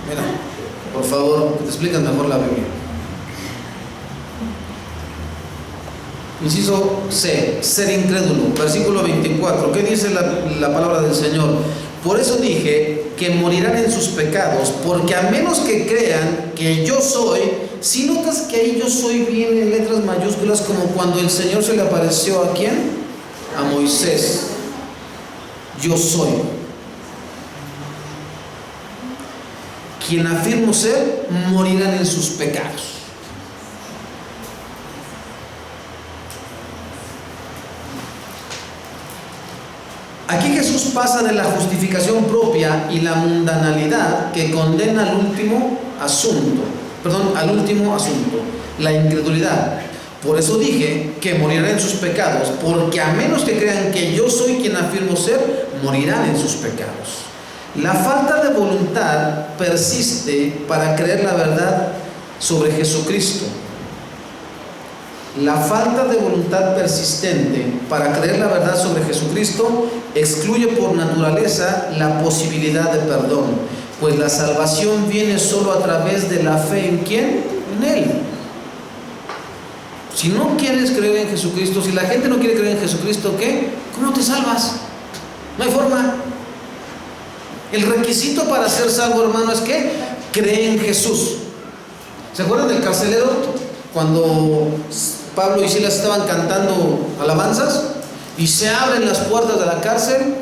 Mira, por favor, que te expliquen mejor la Biblia. Inciso C, ser incrédulo. Versículo 24. ¿Qué dice la palabra del Señor? Por eso dije que morirán en sus pecados, porque a menos que crean que yo soy. Si notas que ahí yo soy viene en letras mayúsculas, como cuando el Señor se le apareció ¿a quién? A Moisés. Yo soy. Quien afirmo ser, morirán en sus pecados. Aquí Jesús pasa de la justificación propia y la mundanalidad que condena al último asunto, la incredulidad. Por eso dije que morirán en sus pecados, porque a menos que crean que yo soy quien afirmo ser, morirán en sus pecados. La falta de voluntad persiste para creer la verdad sobre Jesucristo. La falta de voluntad persistente para creer la verdad sobre Jesucristo excluye por naturaleza la posibilidad de perdón, pues la salvación viene solo a través de la fe ¿en quién? En Él. Si no quieres creer en Jesucristo, si la gente no quiere creer en Jesucristo, ¿qué? ¿Cómo te salvas? No hay forma. El requisito para ser salvo, hermano, es que cree en Jesús. ¿Se acuerdan del carcelero? Cuando Pablo y Silas estaban cantando alabanzas y se abren las puertas de la cárcel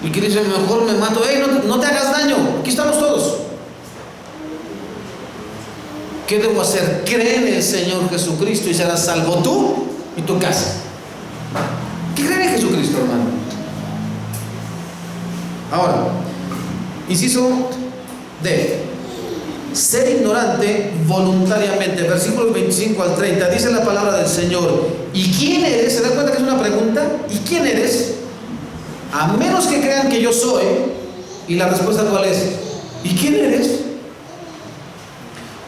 y que dice, mejor me mato. ¡Ey, no te hagas daño! Aquí estamos todos. ¿Qué debo hacer? Cree en el Señor Jesucristo y serás salvo tú y tu casa. ¿Qué creen en Jesucristo, hermano? Ahora, inciso D. Ser ignorante voluntariamente. Versículos 25 al 30. Dice la palabra del Señor. ¿Y quién eres? ¿Se dan cuenta que es una pregunta? ¿Y quién eres? A menos que crean que yo soy. Y la respuesta ¿cuál es? ¿Y quién eres?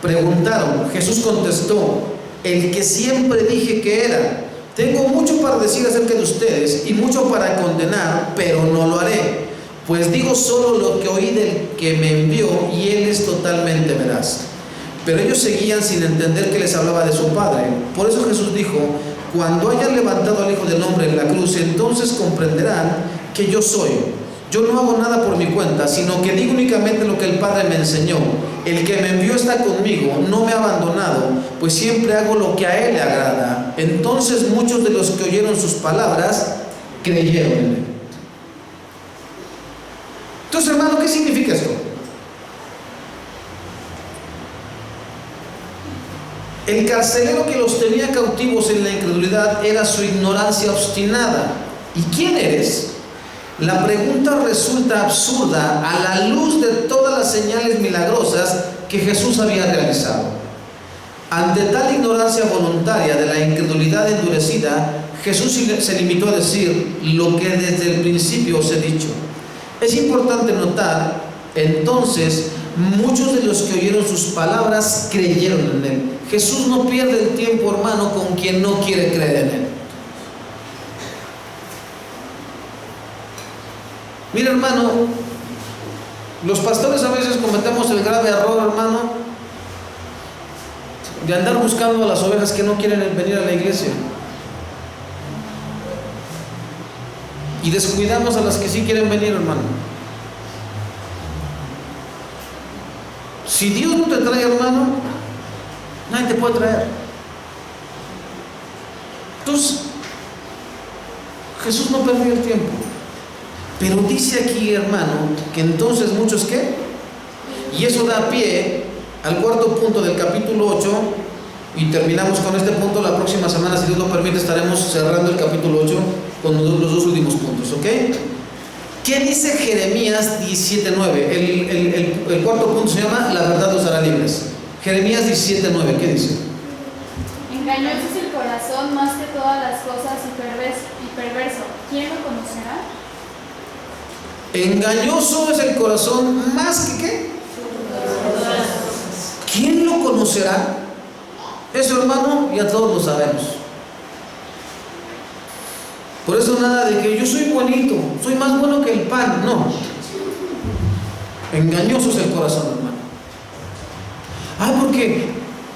Preguntaron. Jesús contestó: el que siempre dije que era. Tengo mucho para decir acerca de ustedes y mucho para condenar, pero no lo haré, pues digo solo lo que oí del que me envió, y él es totalmente veraz. Pero ellos seguían sin entender que les hablaba de su Padre. Por eso Jesús dijo: cuando hayan levantado al Hijo del Hombre en la cruz, entonces comprenderán que yo soy. Yo no hago nada por mi cuenta, sino que digo únicamente lo que el Padre me enseñó. El que me envió está conmigo, no me ha abandonado, pues siempre hago lo que a él le agrada. Entonces muchos de los que oyeron sus palabras creyeron en él. Entonces, hermano, ¿qué significa esto? El carcelero que los tenía cautivos en la incredulidad era su ignorancia obstinada. ¿Y quién eres? La pregunta resulta absurda a la luz de todas las señales milagrosas que Jesús había realizado. Ante tal ignorancia voluntaria de la incredulidad endurecida, Jesús se limitó a decir lo que desde el principio os he dicho. Es importante notar, entonces, muchos de los que oyeron sus palabras creyeron en él. Jesús no pierde el tiempo, hermano, con quien no quiere creer en él. Mira, hermano, los pastores a veces cometemos el grave error, hermano, de andar buscando a las ovejas que no quieren venir a la iglesia, y descuidamos a las que sí quieren venir, hermano. Si Dios no te trae, hermano, nadie te puede traer. Entonces, Jesús no perdió el tiempo. Pero dice aquí, hermano, que entonces muchos, ¿qué? Y eso da pie al cuarto punto del capítulo 8, y terminamos con este punto. La próxima semana, si Dios lo permite, estaremos cerrando el capítulo 8 con los dos últimos puntos, ¿ok? ¿Qué dice Jeremías 17:9? El cuarto punto se llama: la verdad los hará libres. Jeremías 17:9, ¿qué dice? Engañoso es el corazón más que todas las cosas y perverso. ¿Quién lo conocerá? Engañoso es el corazón más que ¿qué? ¿Quién lo conocerá? Eso, hermano, ya todos lo sabemos. Por eso nada de que yo soy bonito, soy más bueno que el pan. No. Engañoso es el corazón, hermano. Porque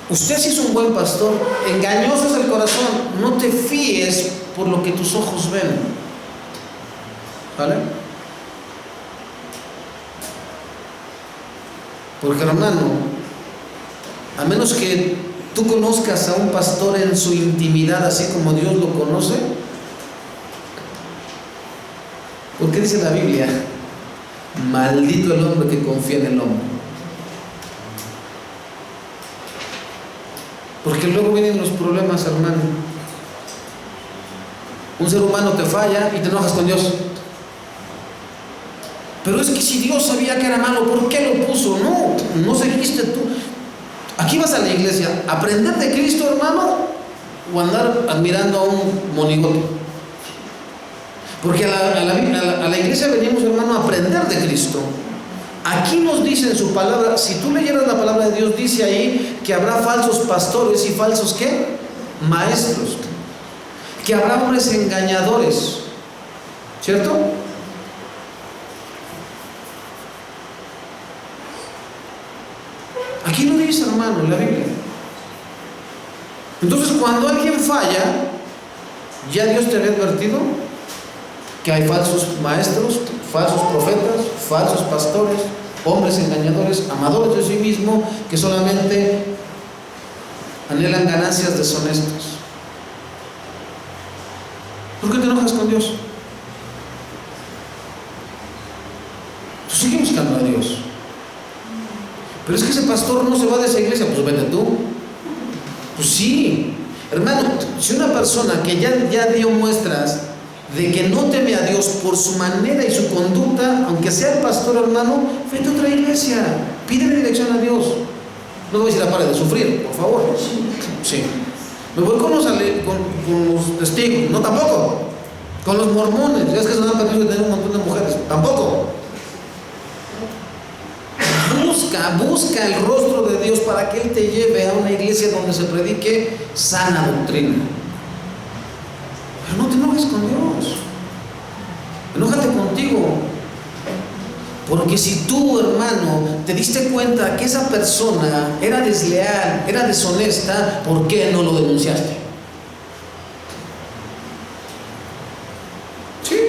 usted sí es un buen pastor. Engañoso es el corazón. No te fíes por lo que tus ojos ven. ¿Vale? Porque, hermano, a menos que tú conozcas a un pastor en su intimidad, así como Dios lo conoce, ¿por qué dice la Biblia? Maldito el hombre que confía en el hombre. Porque luego vienen los problemas, hermano. Un ser humano te falla y te enojas con Dios. Pero es que si Dios sabía que era malo, ¿por qué lo puso? No seguiste tú. Aquí vas a la iglesia, ¿aprender de Cristo, hermano? ¿O andar admirando a un monigote? Porque a la iglesia venimos, hermano, a aprender de Cristo. Aquí nos dice en su palabra, si tú leyeras la palabra de Dios, dice ahí que habrá falsos pastores y falsos, ¿qué? Maestros. Que habrá hombres engañadores. ¿Cierto? Aquí lo dice, hermano, en la Biblia. Entonces, cuando alguien falla, ya Dios te había advertido que hay falsos maestros, falsos profetas, falsos pastores, hombres engañadores, amadores de sí mismo, que solamente anhelan ganancias deshonestas. ¿Por qué te enojas con Dios? Tú sigue buscando a Dios. Pero es que ese pastor no se va de esa iglesia, pues vete tú. Pues sí, hermano, si una persona que ya dio muestras de que no teme a Dios por su manera y su conducta, aunque sea el pastor, hermano, vete a otra iglesia, pídele dirección a Dios. No te voy a decir, pare de sufrir, por favor. Sí. Me voy con los testigos, no, tampoco. Con los mormones, ya es que se dan permiso de tener un montón de mujeres, tampoco. Busca el rostro de Dios para que Él te lleve a una iglesia donde se predique sana doctrina. Pero no te enojes con Dios, enójate contigo. Porque si tú, hermano, te diste cuenta que esa persona era desleal, era deshonesta, ¿por qué no lo denunciaste? Sí.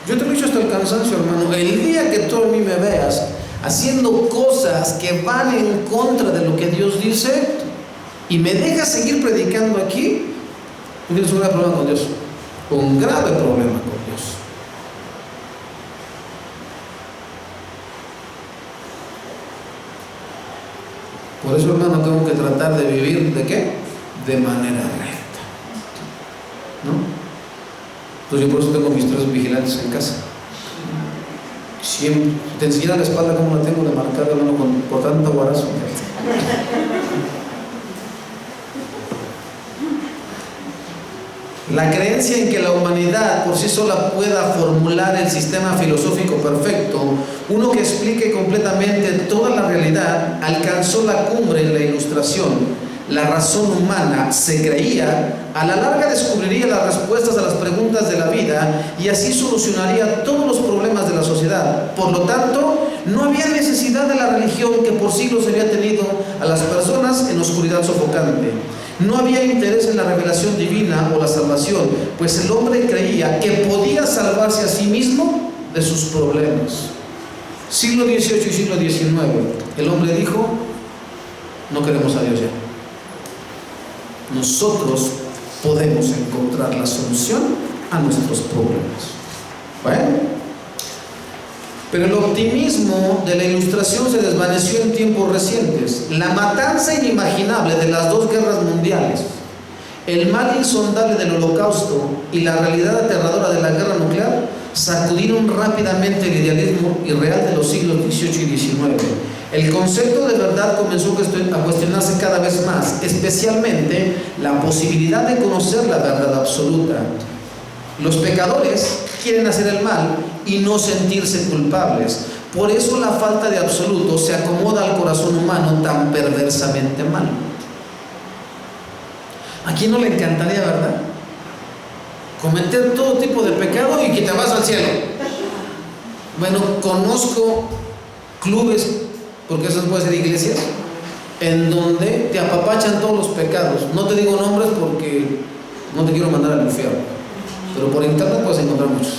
Yo te lo he dicho hasta el cansancio, hermano. El día que tú a mí me veas haciendo cosas que van en contra de lo que Dios dice y me dejas seguir predicando aquí, tú tienes un grave problema con Dios. Un grave problema con Dios. Por eso, hermano, tengo que tratar de vivir ¿de qué? De manera recta, ¿no? Entonces yo por eso tengo mis 3 vigilantes en casa. Siempre te enseñan la espalda como la tengo de marcada, hermano, por tanto guarazo. La creencia en que la humanidad por sí sola pueda formular el sistema filosófico perfecto, uno que explique completamente toda la realidad, alcanzó la cumbre en la Ilustración. La razón humana, se creía, a la larga descubriría las respuestas a las preguntas de la vida y así solucionaría todos los problemas de la sociedad. Por lo tanto, no había necesidad de la religión que por siglos había tenido a las personas en oscuridad sofocante. No había interés en la revelación divina o la salvación, pues el hombre creía que podía salvarse a sí mismo de sus problemas. Siglo XVIII y siglo XIX, el hombre dijo: no queremos a Dios ya. Nosotros podemos encontrar la solución a nuestros problemas. Bueno, pero el optimismo de la Ilustración se desvaneció en tiempos recientes. La matanza inimaginable de las 2 guerras mundiales, el mal insondable del Holocausto y la realidad aterradora de la guerra nuclear sacudieron rápidamente el idealismo irreal de los siglos XVIII y XIX. El concepto de verdad comenzó a cuestionarse cada vez más, especialmente la posibilidad de conocer la verdad absoluta. Los pecadores quieren hacer el mal y no sentirse culpables. Por eso la falta de absoluto se acomoda al corazón humano tan perversamente mal. ¿A quién no le encantaría, verdad? Cometer todo tipo de pecado y que te vas al cielo. Bueno, conozco clubes, porque eso puede ser iglesias, en donde te apapachan todos los pecados. No te digo nombres porque no te quiero mandar al infierno, pero por internet puedes encontrar muchos.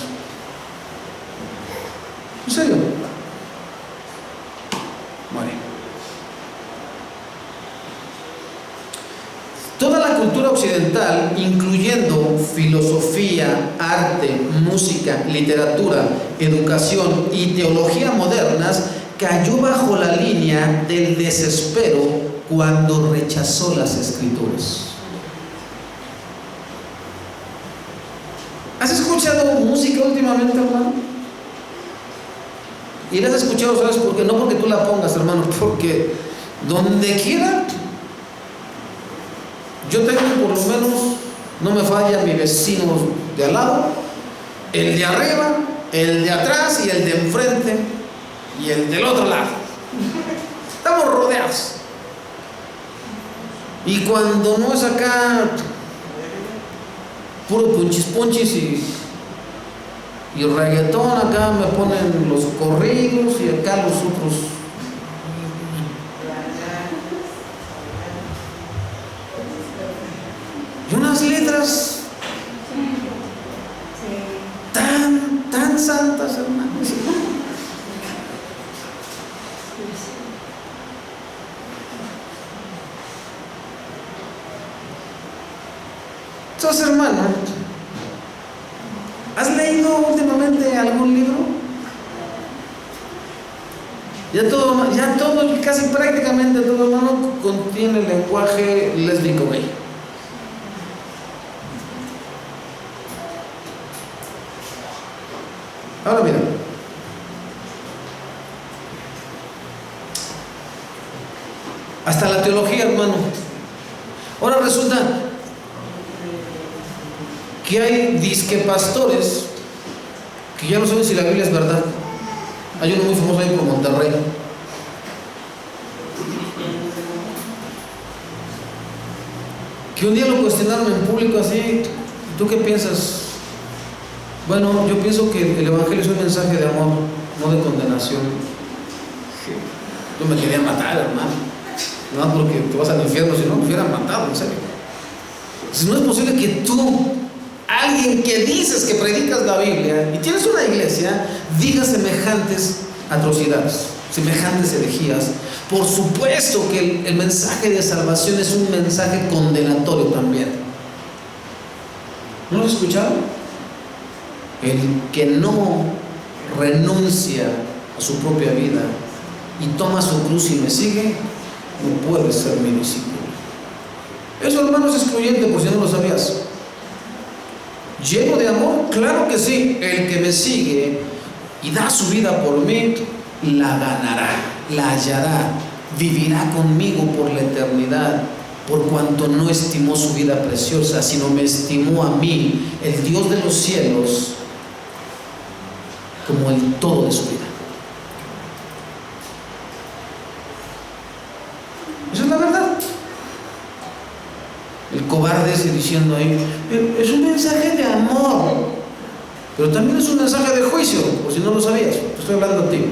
¿En serio? Vale. Toda la cultura occidental, incluyendo filosofía, arte, música, literatura, educación y teología modernas, cayó bajo la línea del desespero cuando rechazó las Escrituras. ¿Has escuchado música últimamente, hermano? Y la has escuchado, ¿sabes por qué? No porque tú la pongas, hermano, porque donde quiera, yo tengo por lo menos, no me falla mi vecino de al lado, el de arriba, el de atrás y el de enfrente y el del otro lado. Estamos rodeados. Y cuando no es acá puro punchis y reggaetón, acá me ponen los corridos y acá los otros. Y unas letras tan santas, hermanos. Entonces, hermano, ¿has leído últimamente algún libro? Ya todo, casi prácticamente todo, hermano, contiene lenguaje lésbico gay. Ahora mira, hasta la teología, hermano. Ahora resulta que hay disque pastores que ya no saben si la Biblia es verdad. Hay uno muy famoso ahí por Monterrey. Que un día lo cuestionaron en público así. ¿Tú qué piensas? Bueno, yo pienso que el Evangelio es un mensaje de amor, no de condenación. Yo me quería matar, hermano. No porque te vas al infierno, si no me hubieran matado, en serio. Si no es posible que tú, alguien que dices que predicas la Biblia y tienes una iglesia, digas semejantes atrocidades, semejantes herejías. Por supuesto que el mensaje de salvación es un mensaje condenatorio también. ¿No lo has escuchado? El que no renuncia a su propia vida y toma su cruz y me sigue, no puede ser mi discípulo. Eso, hermano, es excluyente, por si no lo sabías. ¿Lleno de amor? Claro que sí. El que me sigue y da su vida por mí, la ganará, la hallará, vivirá conmigo por la eternidad, por cuanto no estimó su vida preciosa, sino me estimó a mí, el Dios de los cielos, como el todo de su vida. Esa es la verdad. El cobarde ese diciendo ahí, es un mensaje de amor, pero también es un mensaje de juicio, por si no lo sabías, te estoy hablando a ti.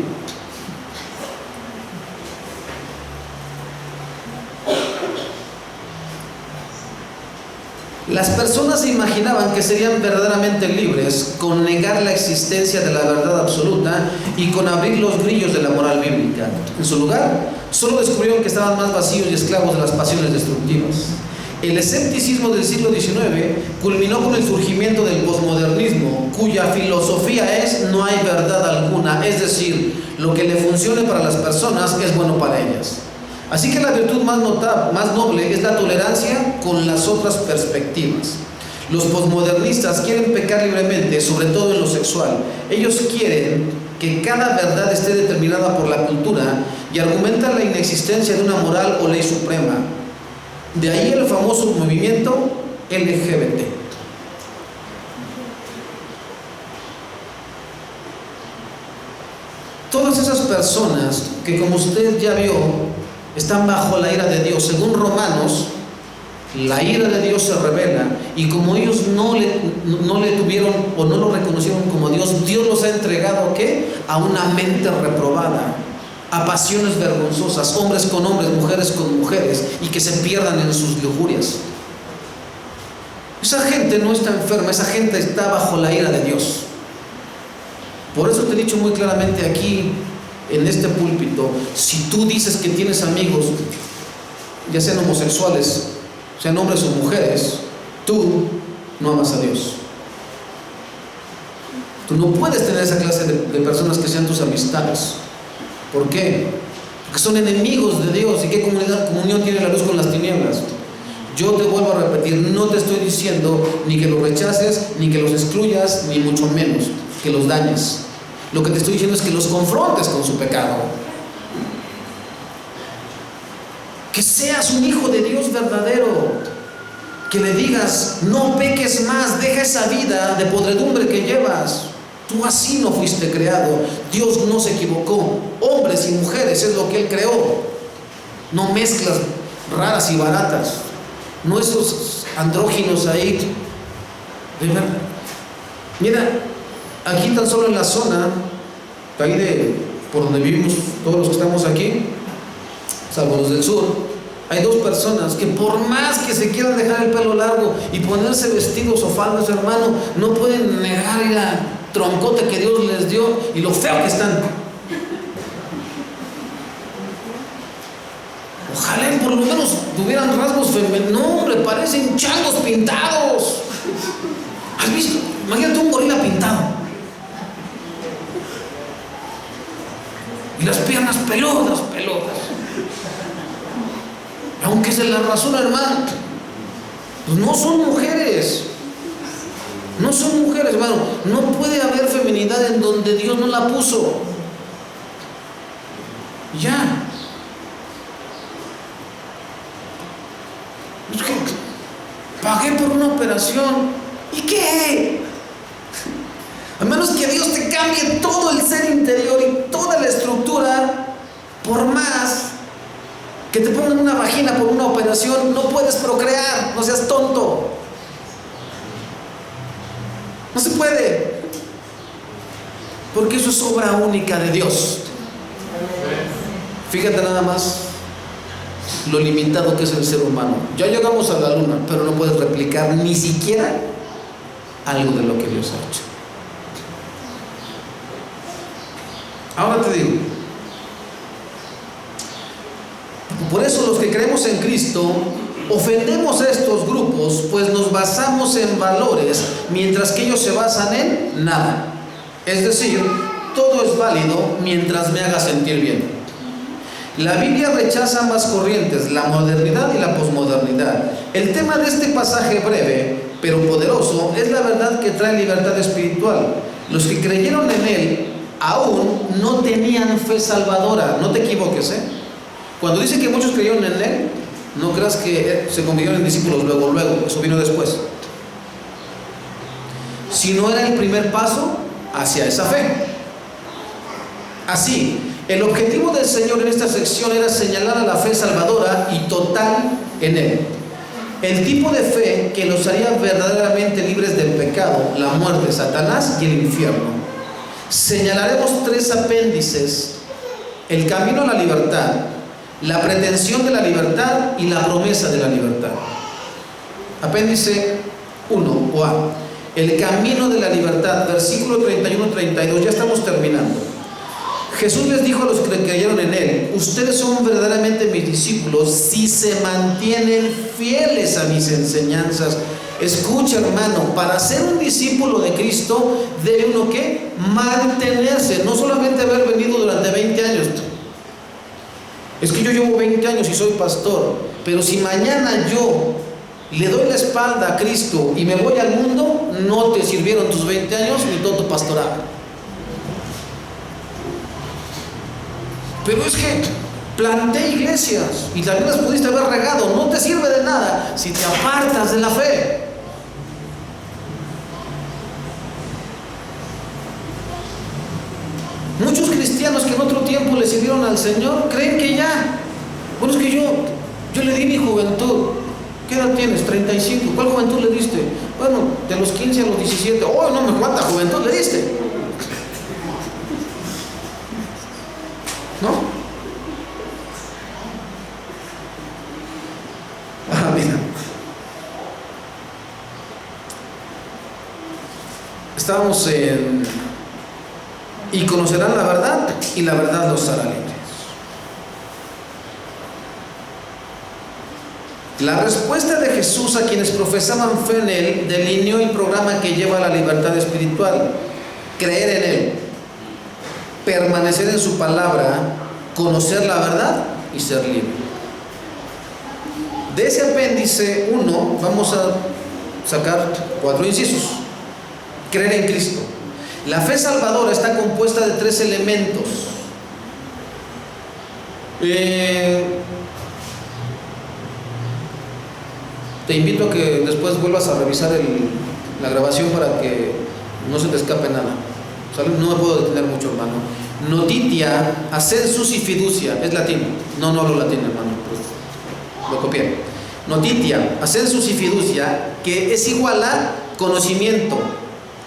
Las personas se imaginaban que serían verdaderamente libres con negar la existencia de la verdad absoluta y con abrir los grillos de la moral bíblica. En su lugar, solo descubrieron que estaban más vacíos y esclavos de las pasiones destructivas. El escepticismo del siglo XIX culminó con el surgimiento del posmodernismo, cuya filosofía es: no hay verdad alguna, es decir, lo que le funcione para las personas es bueno para ellas. Así que la virtud más noble es la tolerancia con las otras perspectivas. Los posmodernistas quieren pecar libremente, sobre todo en lo sexual. Ellos quieren que cada verdad esté determinada por la cultura y argumentan la inexistencia de una moral o ley suprema. De ahí el famoso movimiento LGBT. Todas esas personas que, como usted ya vio, están bajo la ira de Dios. Según Romanos, la ira de Dios se revela, y como ellos no le tuvieron o no lo reconocieron como Dios, Dios los ha entregado ¿a qué? A una mente reprobada, a pasiones vergonzosas, hombres con hombres, mujeres con mujeres, y que se pierdan en sus lujurias. Esa gente no está enferma, esa gente está bajo la ira de Dios. Por eso te he dicho muy claramente aquí, en este púlpito, si tú dices que tienes amigos, ya sean homosexuales, sean hombres o mujeres, tú no amas a Dios. Tú no puedes tener esa clase de personas que sean tus amistades. ¿Por qué? Porque son enemigos de Dios. ¿Y qué comunión tiene la luz con las tinieblas? Yo te vuelvo a repetir, no te estoy diciendo ni que los rechaces, ni que los excluyas, ni mucho menos que los dañes. Lo que te estoy diciendo es que los confrontes con su pecado. Que seas un hijo de Dios verdadero. Que le digas: no peques más, deja esa vida de podredumbre que llevas. Tú así no fuiste creado. Dios no se equivocó. Hombres y mujeres es lo que Él creó. No mezclas raras y baratas. No esos andróginos ahí. De verdad. Mira, aquí tan solo en la zona, ahí por donde vivimos todos los que estamos aquí, salvo los del sur, hay dos personas que por más que se quieran dejar el pelo largo y ponerse vestidos o faldas, hermano, no pueden negar la troncote que Dios les dio y lo feo que están. Ojalá por lo menos tuvieran rasgos femeninos. No, hombre, parecen changos pintados. ¿Has visto? Imagínate un gorila pintado. Y las piernas peludas. Aunque se la razón, hermano, pues no son mujeres. No son mujeres, hermano. No puede haber feminidad en donde Dios no la puso. Ya. Es que pagué por una operación. ¿Y qué? A menos que Dios te cambie todo el ser interior y todo Que te pongan una vagina por una operación, no puedes procrear, no seas tonto. No se puede. Porque eso es obra única de Dios. Fíjate nada más lo limitado que es el ser humano. Ya llegamos a la luna, pero no puedes replicar ni siquiera algo de lo que Dios ha hecho. Ahora te digo, por eso los que creemos en Cristo ofendemos a estos grupos, pues nos basamos en valores, mientras que ellos se basan en nada. Es decir, todo es válido mientras me haga sentir bien. La Biblia rechaza ambas corrientes, la modernidad y la posmodernidad. El tema de este pasaje breve, pero poderoso, es la verdad que trae libertad espiritual. Los que creyeron en Él aún no tenían fe salvadora. No te equivoques, ¿eh? Cuando dice que muchos creyeron en Él, no creas que se convirtieron en discípulos luego, eso vino después. Sino era el primer paso hacia esa fe. Así, el objetivo del Señor en esta sección era señalar a la fe salvadora y total en Él. El tipo de fe que nos haría verdaderamente libres del pecado, la muerte, Satanás y el infierno. Señalaremos 3 apéndices: el camino a la libertad, la pretensión de la libertad y la promesa de la libertad. Apéndice 1 o A, el camino de la libertad, versículo 31-32, ya estamos terminando. Jesús les dijo a los que creyeron en Él: ustedes son verdaderamente mis discípulos si se mantienen fieles a mis enseñanzas. Escucha, hermano, para ser un discípulo de Cristo debe uno ¿qué? Mantenerse, no solamente haber venido durante 20 años. Es que yo llevo 20 años y soy pastor, pero si mañana yo le doy la espalda a Cristo y me voy al mundo, no te sirvieron tus 20 años ni todo tu pastorado. Pero es que planté iglesias y también las pudiste haber regado. No te sirve de nada si te apartas de la fe. Muchos cristianos que en otro tiempo le sirvieron al Señor creen que ya. Bueno, es que yo le di mi juventud. ¿Qué edad tienes? 35. ¿Cuál juventud le diste? Bueno, de los 15 a los 17. Oh, no me cuánta juventud le diste. ¿No? Mira. Estábamos en... y conocerán la verdad, y la verdad los hará libres. La respuesta de Jesús a quienes profesaban fe en Él delineó el programa que lleva a la libertad espiritual: creer en Él, permanecer en su palabra, conocer la verdad y ser libre. De ese apéndice 1 vamos a sacar 4 incisos. Creer en Cristo. La fe salvadora está compuesta de 3 elementos. Te invito a que después vuelvas a revisar la grabación para que no se te escape nada. ¿Sale? No me puedo detener mucho, hermano. Notitia, ascensus y fiducia. Es latín. No hablo latín, hermano. Pues lo copié. Notitia, ascensus y fiducia, que es igual a conocimiento,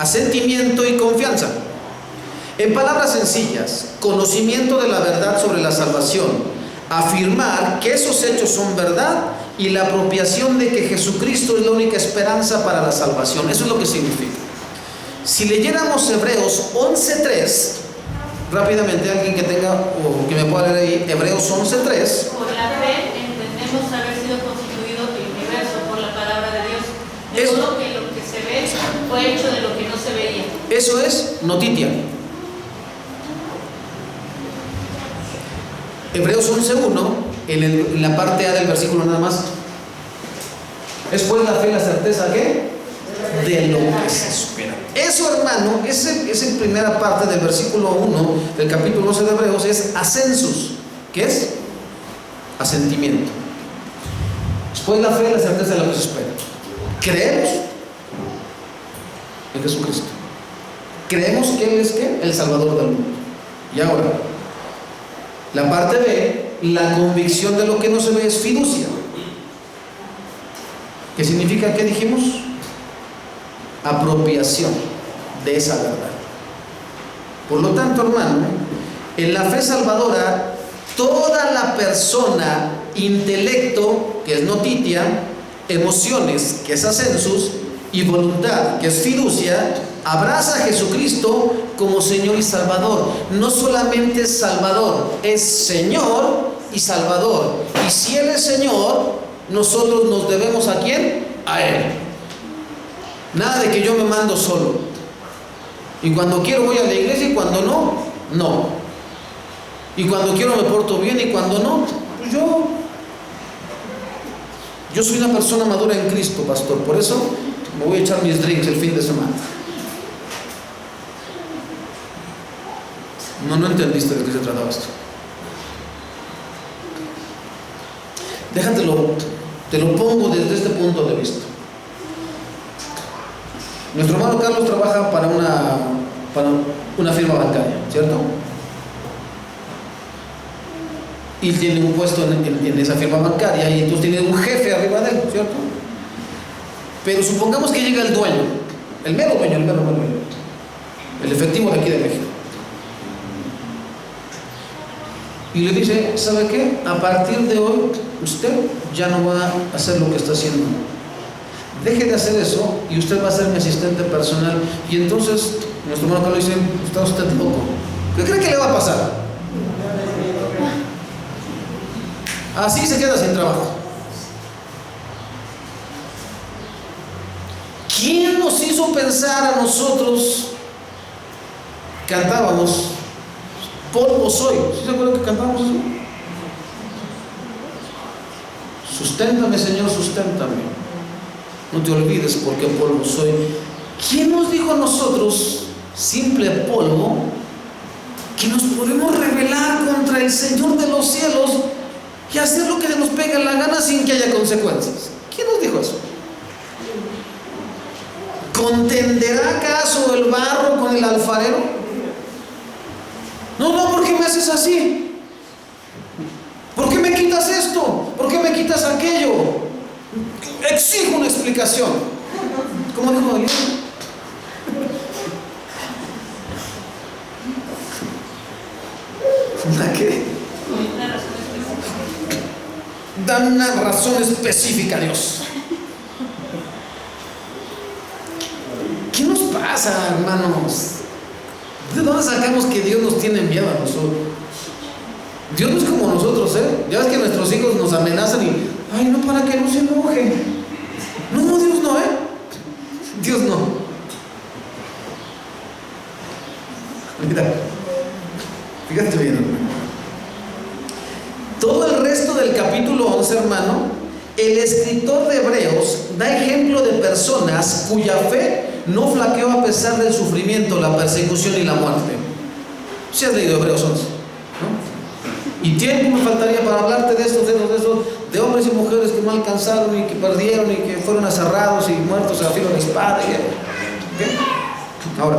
asentimiento y confianza. En palabras sencillas, conocimiento de la verdad sobre la salvación, afirmar que esos hechos son verdad y la apropiación de que Jesucristo es la única esperanza para la salvación. Eso es lo que significa. Si leyéramos Hebreos 11:3, rápidamente, alguien que tenga o que me pueda leer ahí, Hebreos 11:3. Por la fe entendemos haber sido constituido el universo por la palabra de Dios, de modo que lo que se ve fue hecho de lo que no se veía. Eso es notitia. Hebreos 11:1, en la parte A del versículo nada más. Es pues la fe, la certeza ¿qué? De lo que se espera. Eso, hermano, esa primera parte del versículo 1 del capítulo 11 de Hebreos es ascensus. ¿Qué es? Asentimiento. Después la fe, la certeza de lo que se espera. Creemos en Jesucristo. Creemos que Él es ¿qué? El Salvador del mundo. Y ahora, la parte B La convicción de lo que no se ve es fiducia. ¿Qué significa? ¿Qué dijimos? Apropiación de esa verdad. Por lo tanto, hermano, en la fe salvadora, toda la persona, intelecto, que es notitia, emociones, que es ascensus, y voluntad, que es fiducia, abraza a Jesucristo como Señor y Salvador. No solamente es Salvador, es Señor y Salvador. Y si Él es Señor, nosotros nos debemos ¿a quién? A Él. Nada de que yo me mando solo. Y cuando quiero voy a la iglesia y cuando no, no. Y cuando quiero me porto bien y cuando no, pues yo soy una persona madura en Cristo, pastor. Por eso me voy a echar mis drinks el fin de semana. No entendiste de qué se trataba esto. Déjatelo, te lo pongo desde este punto de vista. Nuestro hermano Carlos trabaja para una firma bancaria, ¿cierto? Y tiene un puesto en esa firma bancaria y entonces tiene un jefe arriba de él, ¿cierto? Pero supongamos que llega el dueño, el mero dueño, el efectivo de aquí de México, y le dice: ¿sabe qué? A partir de hoy usted ya no va a hacer lo que está haciendo. Deje de hacer eso y usted va a ser mi asistente personal. Y entonces nuestro hermano Carlos dice: está usted loco. ¿Qué cree que le va a pasar? Así se queda sin trabajo. ¿Quién nos hizo pensar a nosotros? Cantábamos: polvo soy. ¿Sí se acuerdan que cantábamos eso? Susténtame, Señor, susténtame. No te olvides porque polvo soy. ¿Quién nos dijo a nosotros, simple polvo, que nos podemos rebelar contra el Señor de los cielos y hacer lo que nos pega la gana sin que haya consecuencias? ¿Quién nos dijo eso? ¿Contenderá acaso el barro con el alfarero? No, ¿por qué me haces así? ¿Por qué me quitas esto? ¿Por qué me quitas aquello? Exijo una explicación. ¿Cómo dijo Eliel? ¿Una qué? Dan una razón específica, Dios. ¿Qué nos pasa, hermanos? ¿De dónde sacamos que Dios nos tiene miedo a nosotros? Dios no es como nosotros, ¿eh? Ya ves que nuestros hijos nos amenazan y: ay, no, para que no se enoje. No, Dios no, ¿eh? Dios no. Mira, fíjate bien, hermano. Todo el resto del capítulo 11, hermano, el escritor de Hebreos da ejemplo de personas cuya fe no flaqueó a pesar del sufrimiento, la persecución y la muerte. ¿Sí has leído Hebreos 11? ¿No? Y tiempo me faltaría para hablarte de estos, de hombres y mujeres que no alcanzaron y que perdieron y que fueron aserrados y muertos a filo de espada. ¿Okay? Ahora,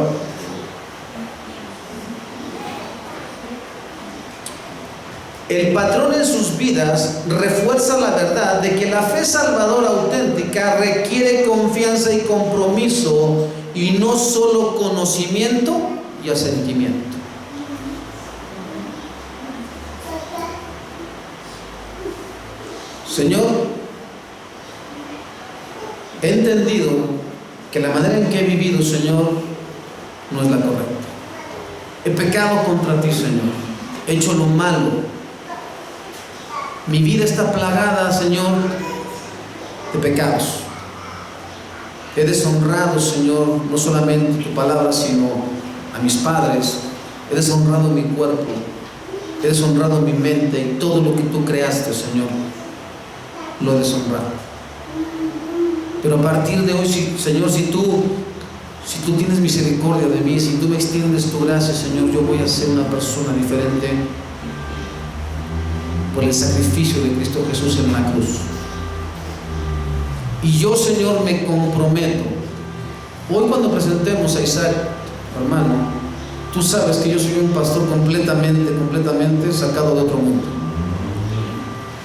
el patrón en sus vidas refuerza la verdad de que la fe salvadora auténtica requiere confianza y compromiso y no solo conocimiento y asentimiento. Señor, he entendido que la manera en que he vivido, Señor, no es la correcta. He pecado contra ti, Señor. He hecho lo malo. Mi vida está plagada, Señor, de pecados. He deshonrado, Señor, no solamente tu palabra, sino a mis padres. He deshonrado mi cuerpo. He deshonrado mi mente y todo lo que tú creaste, Señor. Lo he deshonrado. Pero a partir de hoy, Señor, si tú tienes misericordia de mí, si tú me extiendes tu gracia, Señor, yo voy a ser una persona diferente por el sacrificio de Cristo Jesús en la cruz. Y yo, Señor, me comprometo. Hoy cuando presentemos a Isaac, hermano, tú sabes que yo soy un pastor completamente sacado de otro mundo.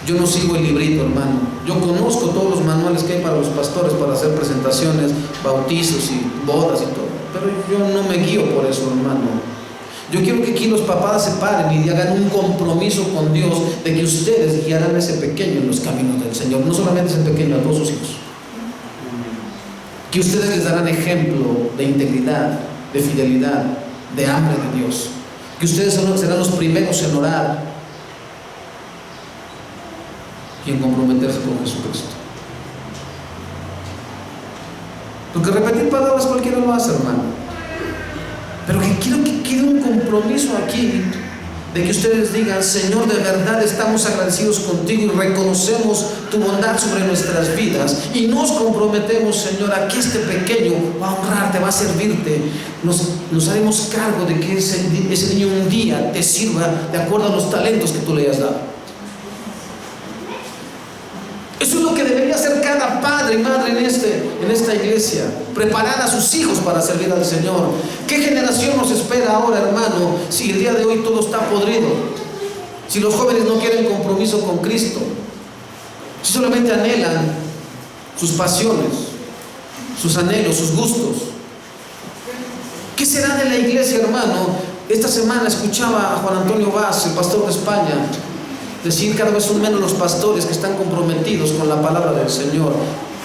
Yo no sigo el librito, hermano. Yo conozco todos los manuales que hay para los pastores para hacer presentaciones, bautizos y bodas y todo, pero yo no me guío por eso, hermano. Yo quiero que aquí los papás se paren y hagan un compromiso con Dios de que ustedes guiarán a ese pequeño en los caminos del Señor, no solamente ese pequeño, a todos sus hijos. Que ustedes les darán ejemplo de integridad, de fidelidad, de hambre de Dios. Que ustedes serán los primeros en orar y en comprometerse con Jesucristo. Porque repetir palabras cualquiera lo hace, hermano. Pero que quiero que quede un compromiso aquí de que ustedes digan: Señor, de verdad estamos agradecidos contigo y reconocemos tu bondad sobre nuestras vidas y nos comprometemos, Señor, a que este pequeño va a honrarte, va a servirte. Nos haremos cargo de que ese niño un día te sirva de acuerdo a los talentos que tú le has dado. Eso es lo que debería hacer cada padre y madre en esta iglesia: preparar a sus hijos para servir al Señor. ¿Qué generación nos espera ahora, hermano, si el día de hoy todo está podrido? Si los jóvenes no quieren compromiso con Cristo, si solamente anhelan sus pasiones, sus anhelos, sus gustos. ¿Qué será de la iglesia, hermano? Esta semana escuchaba a Juan Antonio Vaz, el pastor de España, decir: cada vez son menos los pastores que están comprometidos con la palabra del Señor.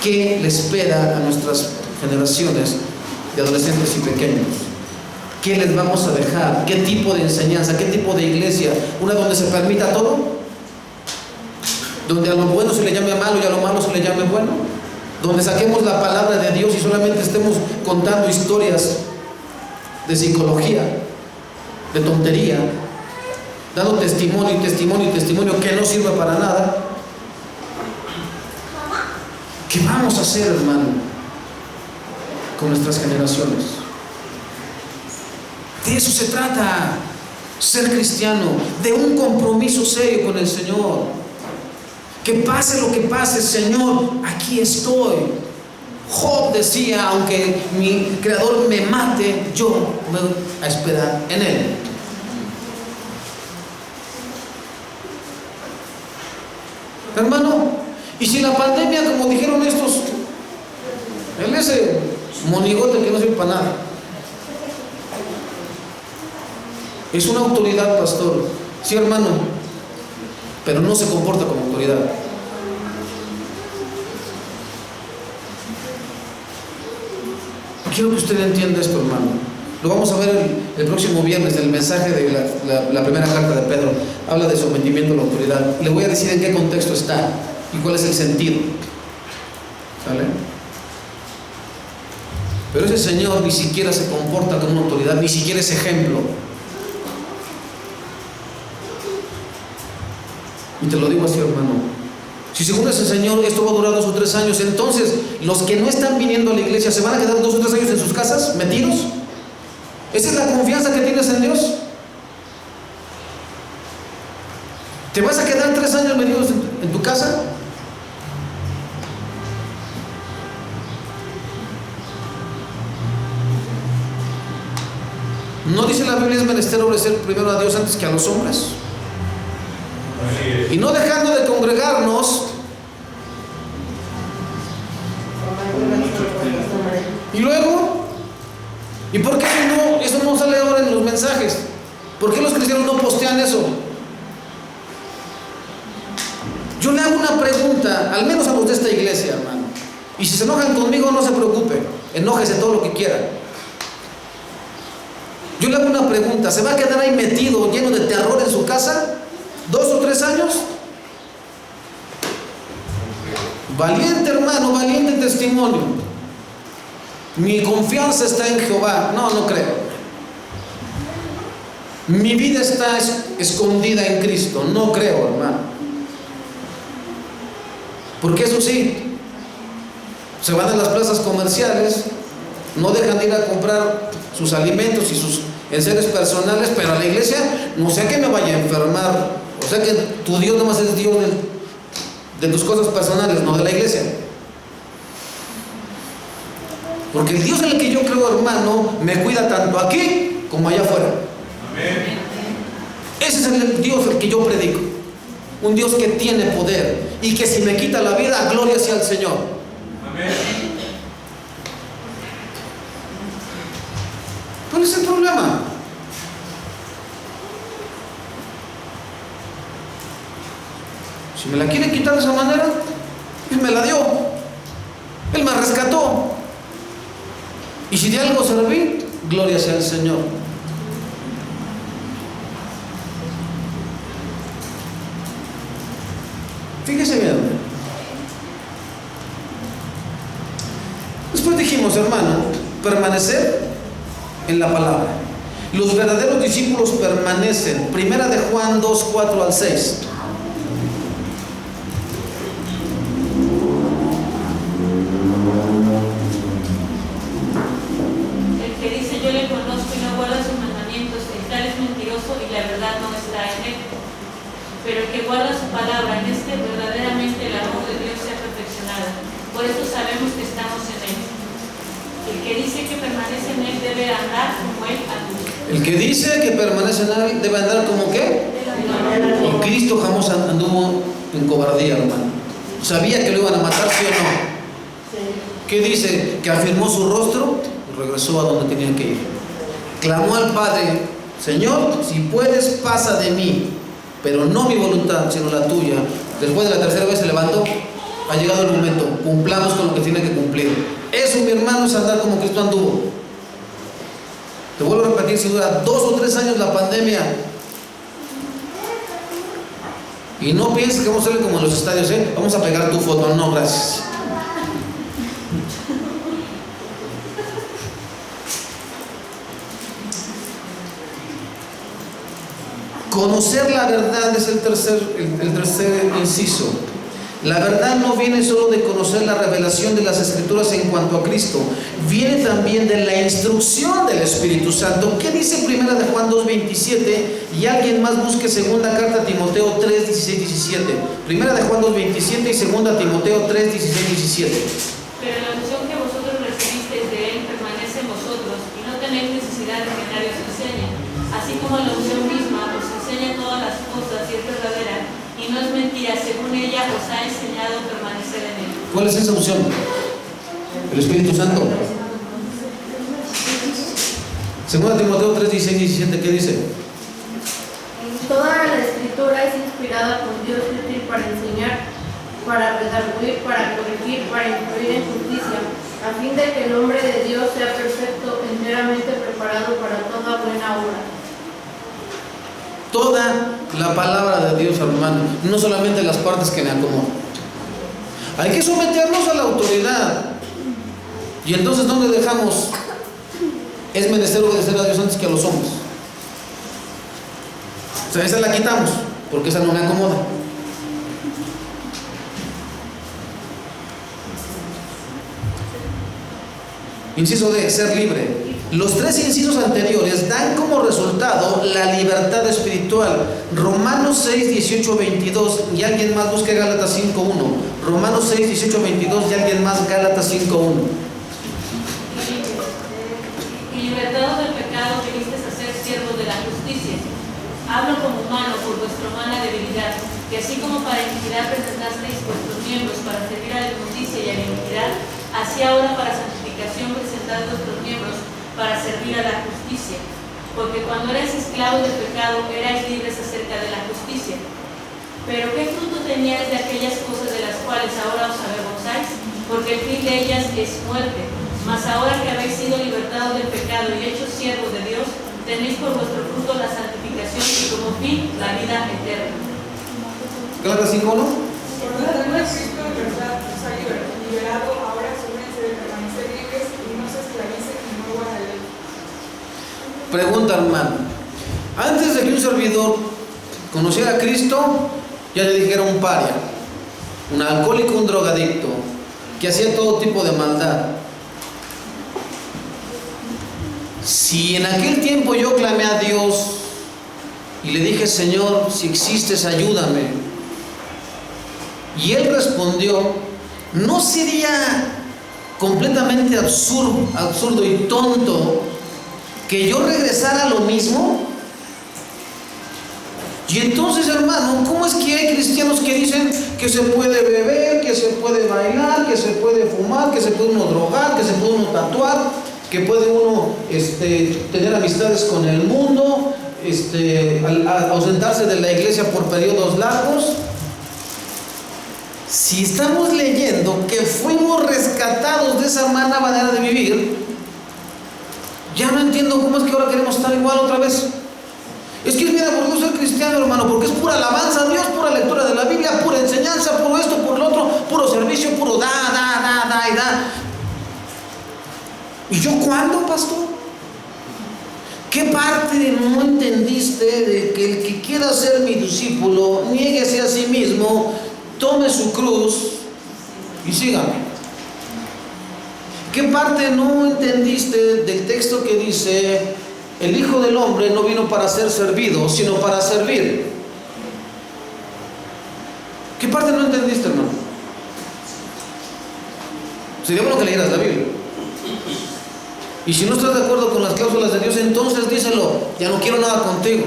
¿Qué le espera a nuestras generaciones de adolescentes y pequeños? ¿Qué les vamos a dejar? ¿Qué tipo de enseñanza? ¿Qué tipo de iglesia? ¿Una donde se permita todo? ¿Donde a lo bueno se le llame malo y a lo malo se le llame bueno? ¿Donde saquemos la palabra de Dios y solamente estemos contando historias de psicología, de tontería, dando testimonio y testimonio y testimonio que no sirve para nada? ¿Qué vamos a hacer, hermano, con nuestras generaciones? De eso se trata ser cristiano, de un compromiso serio con el Señor. Que pase lo que pase, Señor, aquí estoy. Job decía: aunque mi Creador me mate, yo voy a esperar en Él. Hermano, y si la pandemia, como dijeron estos, ese monigote que no sirve para nada, es una autoridad, pastor, sí, hermano, pero no se comporta como autoridad. Quiero que usted entienda esto, hermano. Lo vamos a ver el próximo viernes, el mensaje de la primera carta de Pedro. Habla de sometimiento a la autoridad. Le voy a decir en qué contexto está y cuál es el sentido. ¿Sale? Pero ese señor ni siquiera se comporta como una autoridad, ni siquiera es ejemplo. Y te lo digo así, hermano. Si según ese señor esto va a durar 2 o 3 años, entonces los que no están viniendo a la iglesia ¿se van a quedar 2 o 3 años en sus casas metidos? ¿Esa es la confianza que tienes en Dios? ¿Te vas a quedar 3 años metidos en tu casa? ¿No dice la Biblia: es menester obedecer primero a Dios antes que a los hombres? Y no dejando de congregarnos. Y luego, ¿y por qué eso no sale ahora en los mensajes? ¿Por qué los cristianos no postean eso? Yo le hago una pregunta, al menos a los de esta iglesia, hermano. Y si se enojan conmigo, no se preocupe, enójese todo lo que quiera. Yo le hago una pregunta: ¿se va a quedar ahí metido, lleno de terror en su casa 2 o 3 años? Valiente, hermano, valiente testimonio. Mi confianza está en Jehová. No creo. Mi vida está escondida en Cristo. No creo, hermano. Porque eso sí, se van a las plazas comerciales, no dejan de ir a comprar sus alimentos y sus enseres personales, pero a la iglesia no sea que me vaya a enfermar. O sea que tu Dios nomás es Dios de tus cosas personales, no de la iglesia. Porque el Dios en el que yo creo, hermano, me cuida tanto aquí como allá afuera. Amén. Ese es el Dios al que yo predico. un Dios que tiene poder y que si me quita la vida, gloria sea al Señor. Amén. ¿Cuál es el problema? Si me la quiere quitar de esa manera, Él me la dio. Él me rescató. Y si de algo serví, gloria sea al Señor. Fíjese bien. Después dijimos, hermano, permanecer en la palabra. Los verdaderos discípulos permanecen. Primera de Juan 2, 4 al 6. El que dice yo le conozco y no guarda sus mandamientos, el tal es mentiroso y la verdad no está en él. Pero el que guarda su palabra, en este verdaderamente el amor de Dios se ha perfeccionado. Por eso sabemos que estamos en él. El que dice que permanece en él debe andar como él anduvo. El que dice que permanece en él debe andar como ¿qué? Y Cristo jamás anduvo en cobardía, hermano. Sabía que lo iban a matar, ¿sí o no? ¿Qué dice? Que afirmó su rostro y regresó a donde tenía que ir. Clamó al Padre: Señor, si puedes, pasa de mí, pero no mi voluntad, sino la tuya. Después de la tercera vez se levantó. Ha llegado el momento, cumplamos con lo que tiene que cumplir. Eso, mi hermano, es andar como Cristo anduvo. Te vuelvo a repetir, si dura 2 o 3 años la pandemia, y no pienses que vamos a hacerle como en los estadios, vamos a pegar tu foto. No, gracias. Conocer la verdad es el tercer inciso. La verdad no viene solo de conocer la revelación de las Escrituras en cuanto a Cristo, viene también de la instrucción del Espíritu Santo. ¿Qué dice Primera de Juan 2:27? Y alguien más busque segunda carta a Timoteo 3:16-17. Primera de Juan 2:27 y segunda Timoteo 3:16-17. Pero la unción que vosotros recibisteis de él permanece en vosotros, y no tenéis necesidad de que nadie os enseñe. Así como la unción misma os enseña todas las cosas y es verdadera, y no es mentira, según ella os ha enseñado a permanecer en él. ¿Cuál es esa unción? El Espíritu Santo. Segunda Timoteo 3:16-17, ¿qué dice? Toda la escritura es inspirada por Dios y útil para enseñar, para redarguir, para corregir, para instruir en justicia, a fin de que el hombre de Dios sea perfecto, enteramente preparado para toda buena obra. Toda la palabra de Dios, hermano, no solamente las partes que me acomodan. Hay que someternos a la autoridad. Y entonces, ¿dónde dejamos? Es menester obedecer a Dios antes que a los hombres. O sea, esa la quitamos, porque esa no me acomoda. Inciso D, ser libre. Los 3 incisos anteriores dan como resultado la libertad espiritual. Romanos 6:18-22 y alguien más busque Gálatas 5:1. Romanos 6:18-22 y alguien más Gálatas 5:1. Y libertados del pecado vinisteis a ser siervos de la justicia. Hablo como humano por vuestra humana debilidad, que así como para iniquidad presentasteis vuestros miembros para servir a la inmundicia y a la iniquidad, así ahora para santificación presentad vuestros miembros para servir a la justicia. Porque cuando erais esclavos del pecado, erais libres acerca de la justicia. Pero ¿qué fruto teníais de aquellas cosas de las cuales ahora os avergonzáis? Porque el fin de ellas es muerte. Mas ahora que habéis sido libertados del pecado y hechos siervos de Dios, tenéis por vuestro fruto la santificación y como fin la vida eterna. Gálatas 5:1. Por lo tanto, Cristo de verdad nos ha liberado, ahora asegúrense de permanecer libres y no se esclavicen en nuevo a la ley. Pregunta, hermano. Antes de que un servidor conociera a Cristo, ya le dijera un paria, un alcohólico, un drogadicto, que hacía todo tipo de maldad. Si en aquel tiempo yo clamé a Dios y le dije: Señor, si existes, ayúdame, y Él respondió, ¿no sería completamente absurdo y tonto que yo regresara a lo mismo? Y entonces, hermano, ¿cómo es que hay cristianos que dicen que se puede beber, que se puede bailar, que se puede fumar, que se puede uno drogar, que se puede uno tatuar, que puede uno tener amistades con el mundo, ausentarse de la iglesia por periodos largos? Si estamos leyendo que fuimos rescatados de esa mala manera de vivir, ya no entiendo cómo es que ahora queremos estar igual otra vez. Es que es bien aburrido ser cristiano, hermano, porque es pura alabanza a Dios, pura lectura de la Biblia, pura enseñanza, puro esto, por lo otro, puro servicio, puro da. ¿Y yo cuándo, pastor? ¿Qué parte no entendiste de que el que quiera ser mi discípulo, niéguese a sí mismo, tome su cruz y sígame? ¿Qué parte no entendiste del texto que dice: el Hijo del Hombre no vino para ser servido, sino para servir? ¿Qué parte no entendiste, hermano? Sería bueno que leyeras la Biblia. Y si no estás de acuerdo con las cláusulas de Dios, entonces díselo: ya no quiero nada contigo.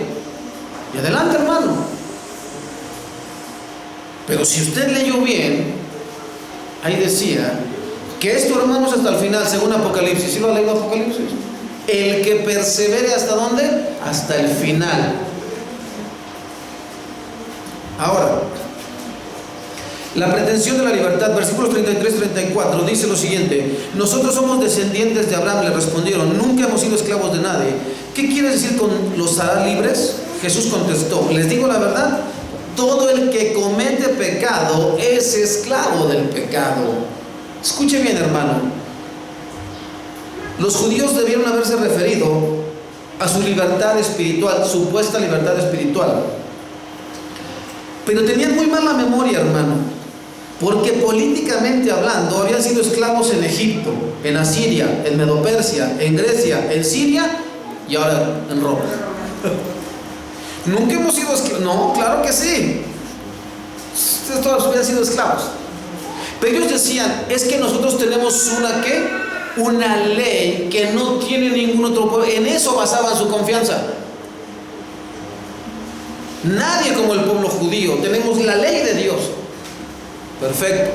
Y adelante, hermano. Pero si usted leyó bien, ahí decía que esto, hermanos, hasta el final, según Apocalipsis. ¿Sí lo ha leído Apocalipsis? El que persevere, ¿hasta dónde? Hasta el final. Ahora, la pretensión de la libertad, versículos 33-34, dice lo siguiente: nosotros somos descendientes de Abraham, le respondieron, nunca hemos sido esclavos de nadie. ¿Qué quiere decir con los hará libres? Jesús contestó: les digo la verdad, todo el que comete pecado es esclavo del pecado. Escuche bien, hermano. Los judíos debieron haberse referido a su libertad espiritual, supuesta libertad espiritual. Pero tenían muy mala memoria, hermano, porque políticamente hablando habían sido esclavos en Egipto, en Asiria, en Medo-Persia, en Grecia, en Siria y ahora en Roma. Nunca hemos sido esclavos. No, claro que sí. Ustedes todos habían sido esclavos. Pero ellos decían: es que nosotros tenemos una ley que no tiene ningún otro pueblo. En eso basaban su confianza. Nadie como el pueblo judío. Tenemos la ley de Dios. Perfecto.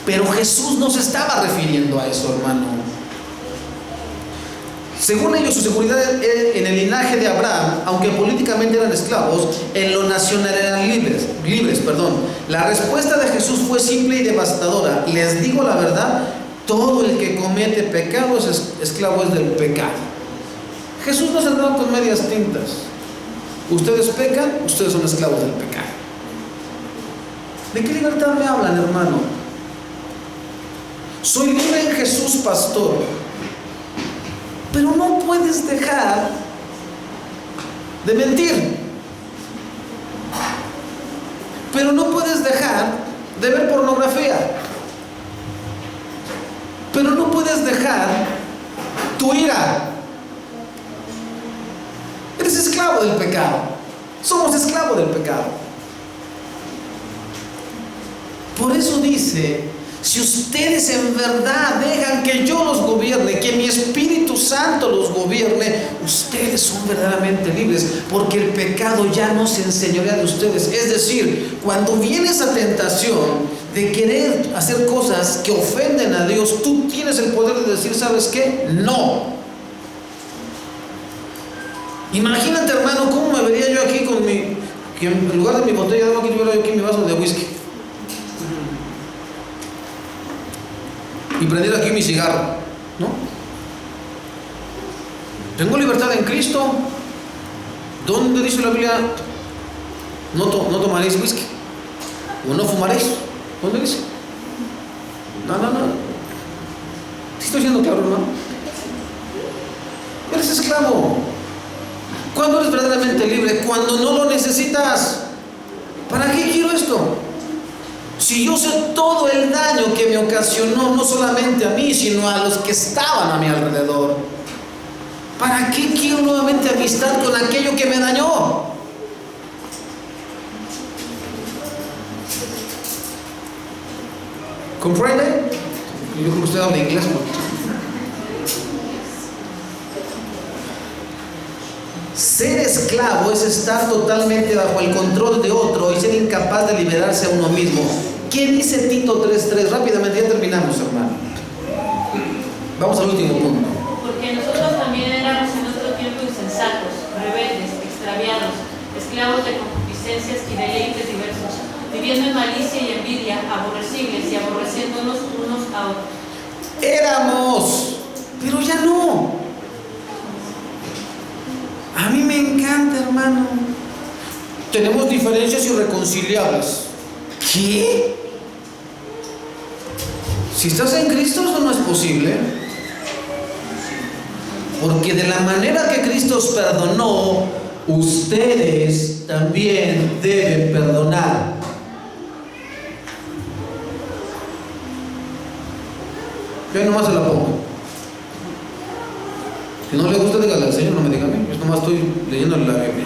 Pero Jesús no se estaba refiriendo a eso, hermano. Según ellos, su seguridad en el linaje de Abraham, aunque políticamente eran esclavos, en lo nacional eran libres. La respuesta de Jesús fue simple y devastadora: les digo la verdad, todo el que comete pecado es esclavo del pecado. Jesús no se andaba con medias tintas. Ustedes pecan, ustedes son esclavos del pecado. ¿De qué libertad me hablan, hermano? Soy libre en Jesús, pastor. Pero no puedes dejar de mentir. Pero no puedes dejar de ver pornografía. Pero no puedes dejar tu ira. Eres esclavo del pecado. Somos esclavos del pecado. Por eso dice: si ustedes en verdad dejan que yo los gobierne, que mi Espíritu Santo los gobierne, ustedes son verdaderamente libres, porque el pecado ya no se enseñorea de ustedes. Es decir, cuando viene esa tentación de querer hacer cosas que ofenden a Dios, tú tienes el poder de decir: ¿sabes qué? No. Imagínate, hermano, cómo me vería yo aquí con que en lugar de mi botella de agua, yo aquí mi vaso de whisky. Y prender aquí mi cigarro, ¿no? Tengo libertad en Cristo. ¿Dónde dice la Biblia: no tomaréis whisky o no fumaréis? ¿Dónde dice? No. ¿Te estoy diciendo claro, hermano? Eres esclavo. ¿Cuándo eres verdaderamente libre? Cuando no lo necesitas. ¿Para qué quiero esto? Si yo sé todo el daño que me ocasionó, no solamente a mí, sino a los que estaban a mi alrededor, ¿para qué quiero nuevamente amistad con aquello que me dañó? ¿Comprende? Yo creo que usted habla inglés, ¿no? Ser esclavo es estar totalmente bajo el control de otro y ser incapaz de liberarse a uno mismo. ¿Qué dice Tito 3:3? Rápidamente, ya terminamos, hermano. Vamos al último punto. Porque nosotros también éramos en otro tiempo insensatos, rebeldes, extraviados, esclavos de concupiscencias y deleites diversos, viviendo en malicia y envidia, aborrecibles y aborreciéndonos unos a otros. Éramos, pero ya no. A mí me encanta, hermano. Tenemos diferencias irreconciliables. ¿Qué? Si estás en Cristo, eso no es posible. Porque de la manera que Cristo os perdonó, ustedes también deben perdonar. Yo nomás se la pongo. Si no le gusta, dígale al Señor, no me diga a mí. Yo nomás estoy leyendo la Biblia.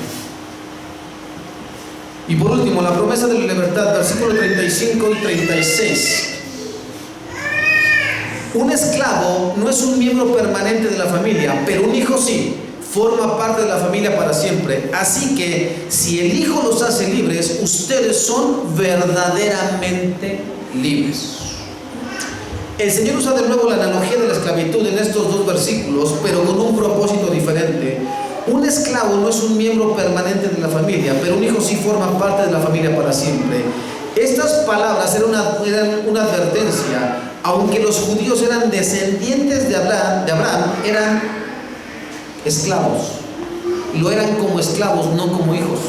Y por último, la promesa de la libertad, versículos 35 y 36. Un esclavo no es un miembro permanente de la familia, pero un hijo sí, forma parte de la familia para siempre. Así que, si el Hijo los hace libres, ustedes son verdaderamente libres. El Señor usa de nuevo la analogía de la esclavitud en estos dos versículos, pero con un propósito diferente. Un esclavo no es un miembro permanente de la familia, pero un hijo sí forma parte de la familia para siempre. Estas palabras eran una advertencia. Aunque los judíos eran descendientes de Abraham, eran esclavos. Lo eran como esclavos, no como hijos.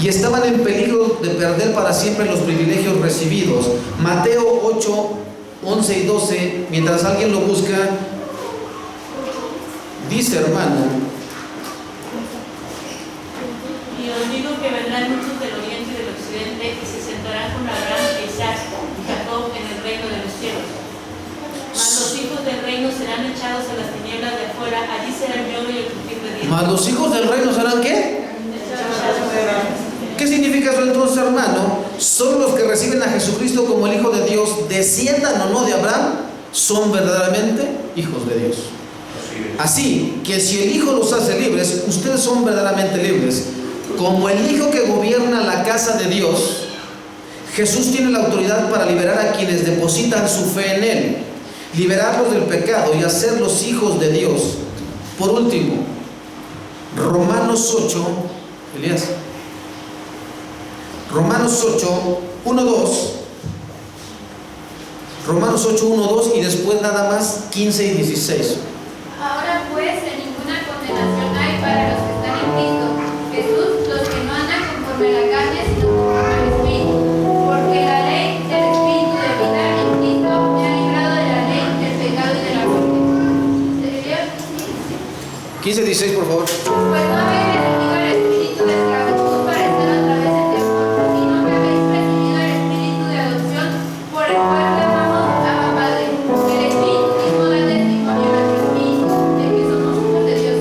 Y estaban en peligro de perder para siempre los privilegios recibidos. Mateo 8, 11 y 12, mientras alguien lo busca, dice, hermano: y os digo que vendrán muchos del oriente y del occidente y se sentarán con Abraham, Isaac y Jacob en el reino de los cielos. Mas los hijos del reino serán echados a las tinieblas de afuera, allí será el lloro y el crujir de dientes. ¿Mas los hijos del reino serán qué? ¿Qué significa eso entonces, hermano? Solo los que reciben a Jesucristo como el Hijo de Dios, desciendan o no de Abraham, son verdaderamente hijos de Dios. Así que si el Hijo los hace libres, ustedes son verdaderamente libres. Como el Hijo que gobierna la casa de Dios, Jesús tiene la autoridad para liberar a quienes depositan su fe en Él, liberarlos del pecado y hacerlos hijos de Dios. Por último, Romanos 8, Elías, Romanos 8, 1, 2, Romanos 8, 1, 2 y después nada más 15 y 16. Ahora pues, en ninguna condenación hay para los que están en Cristo Jesús, los que no andan conforme a la carne, sino conforme al Espíritu. Porque la ley del Espíritu de vida en Cristo me ha librado de la ley del pecado y de la muerte. 15, 16, por favor. Pues no habéis recibido el espíritu de esclavitud para estar otra vez en temor, sino que habéis recibido el espíritu de adopción, por el cual llamamos Abba Padre. El Espíritu mismo da testimonio a nuestro espíritu de que somos hijos de Dios.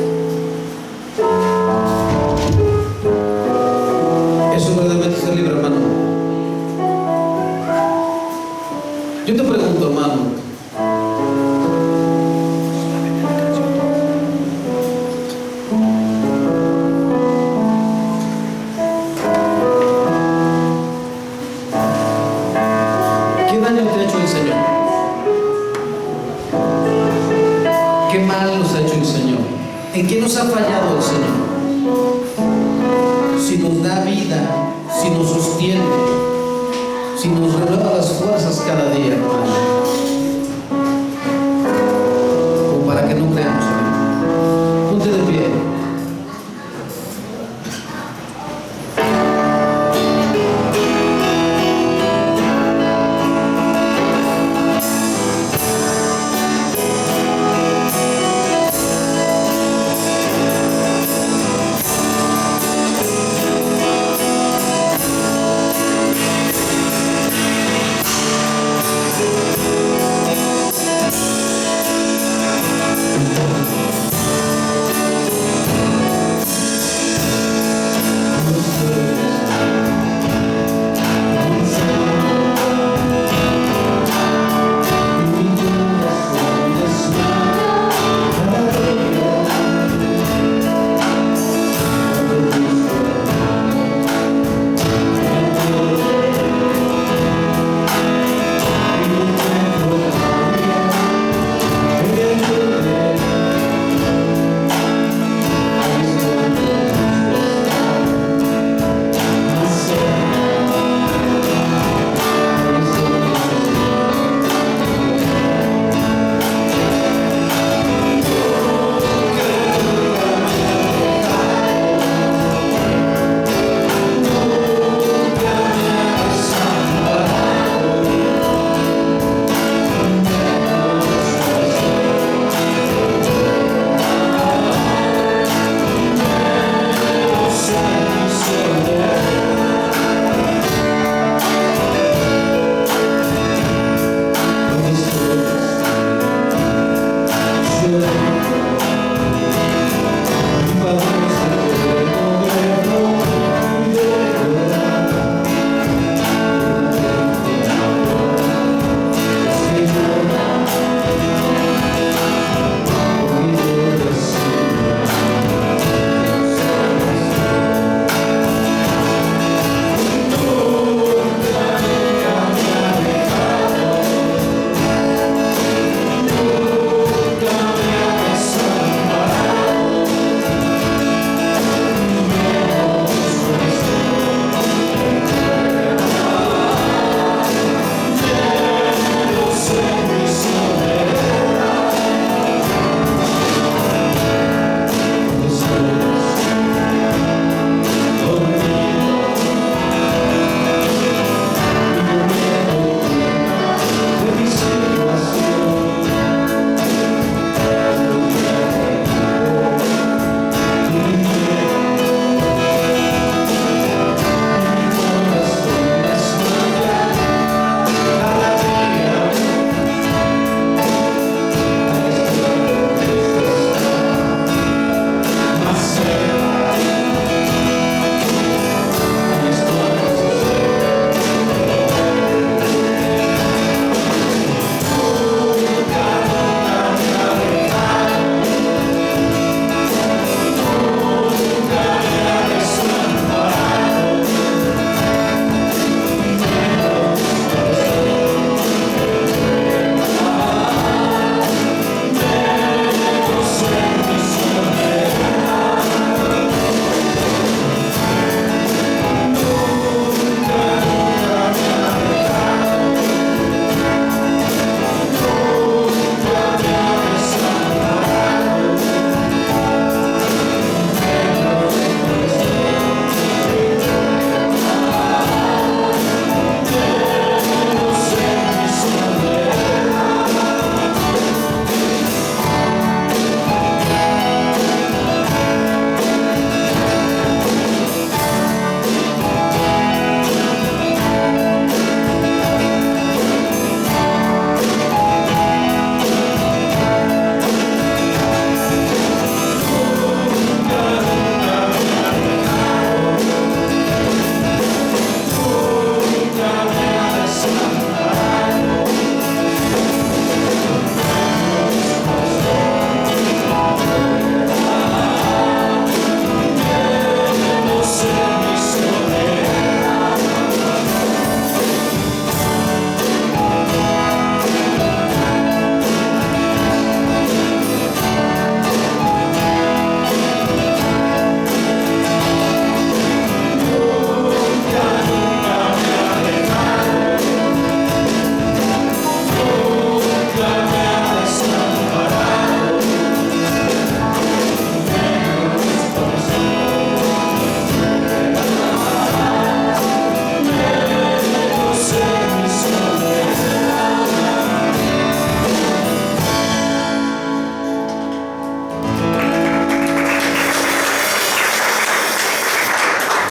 Eso es verdaderamente ser libre, hermano. Yo te pregunto, hermano, ¿qué daño te ha hecho el Señor? ¿Qué mal nos ha hecho el Señor? ¿En qué nos ha fallado el Señor? Si nos da vida, si nos sostiene, si nos renueva las fuerzas cada día, hermano.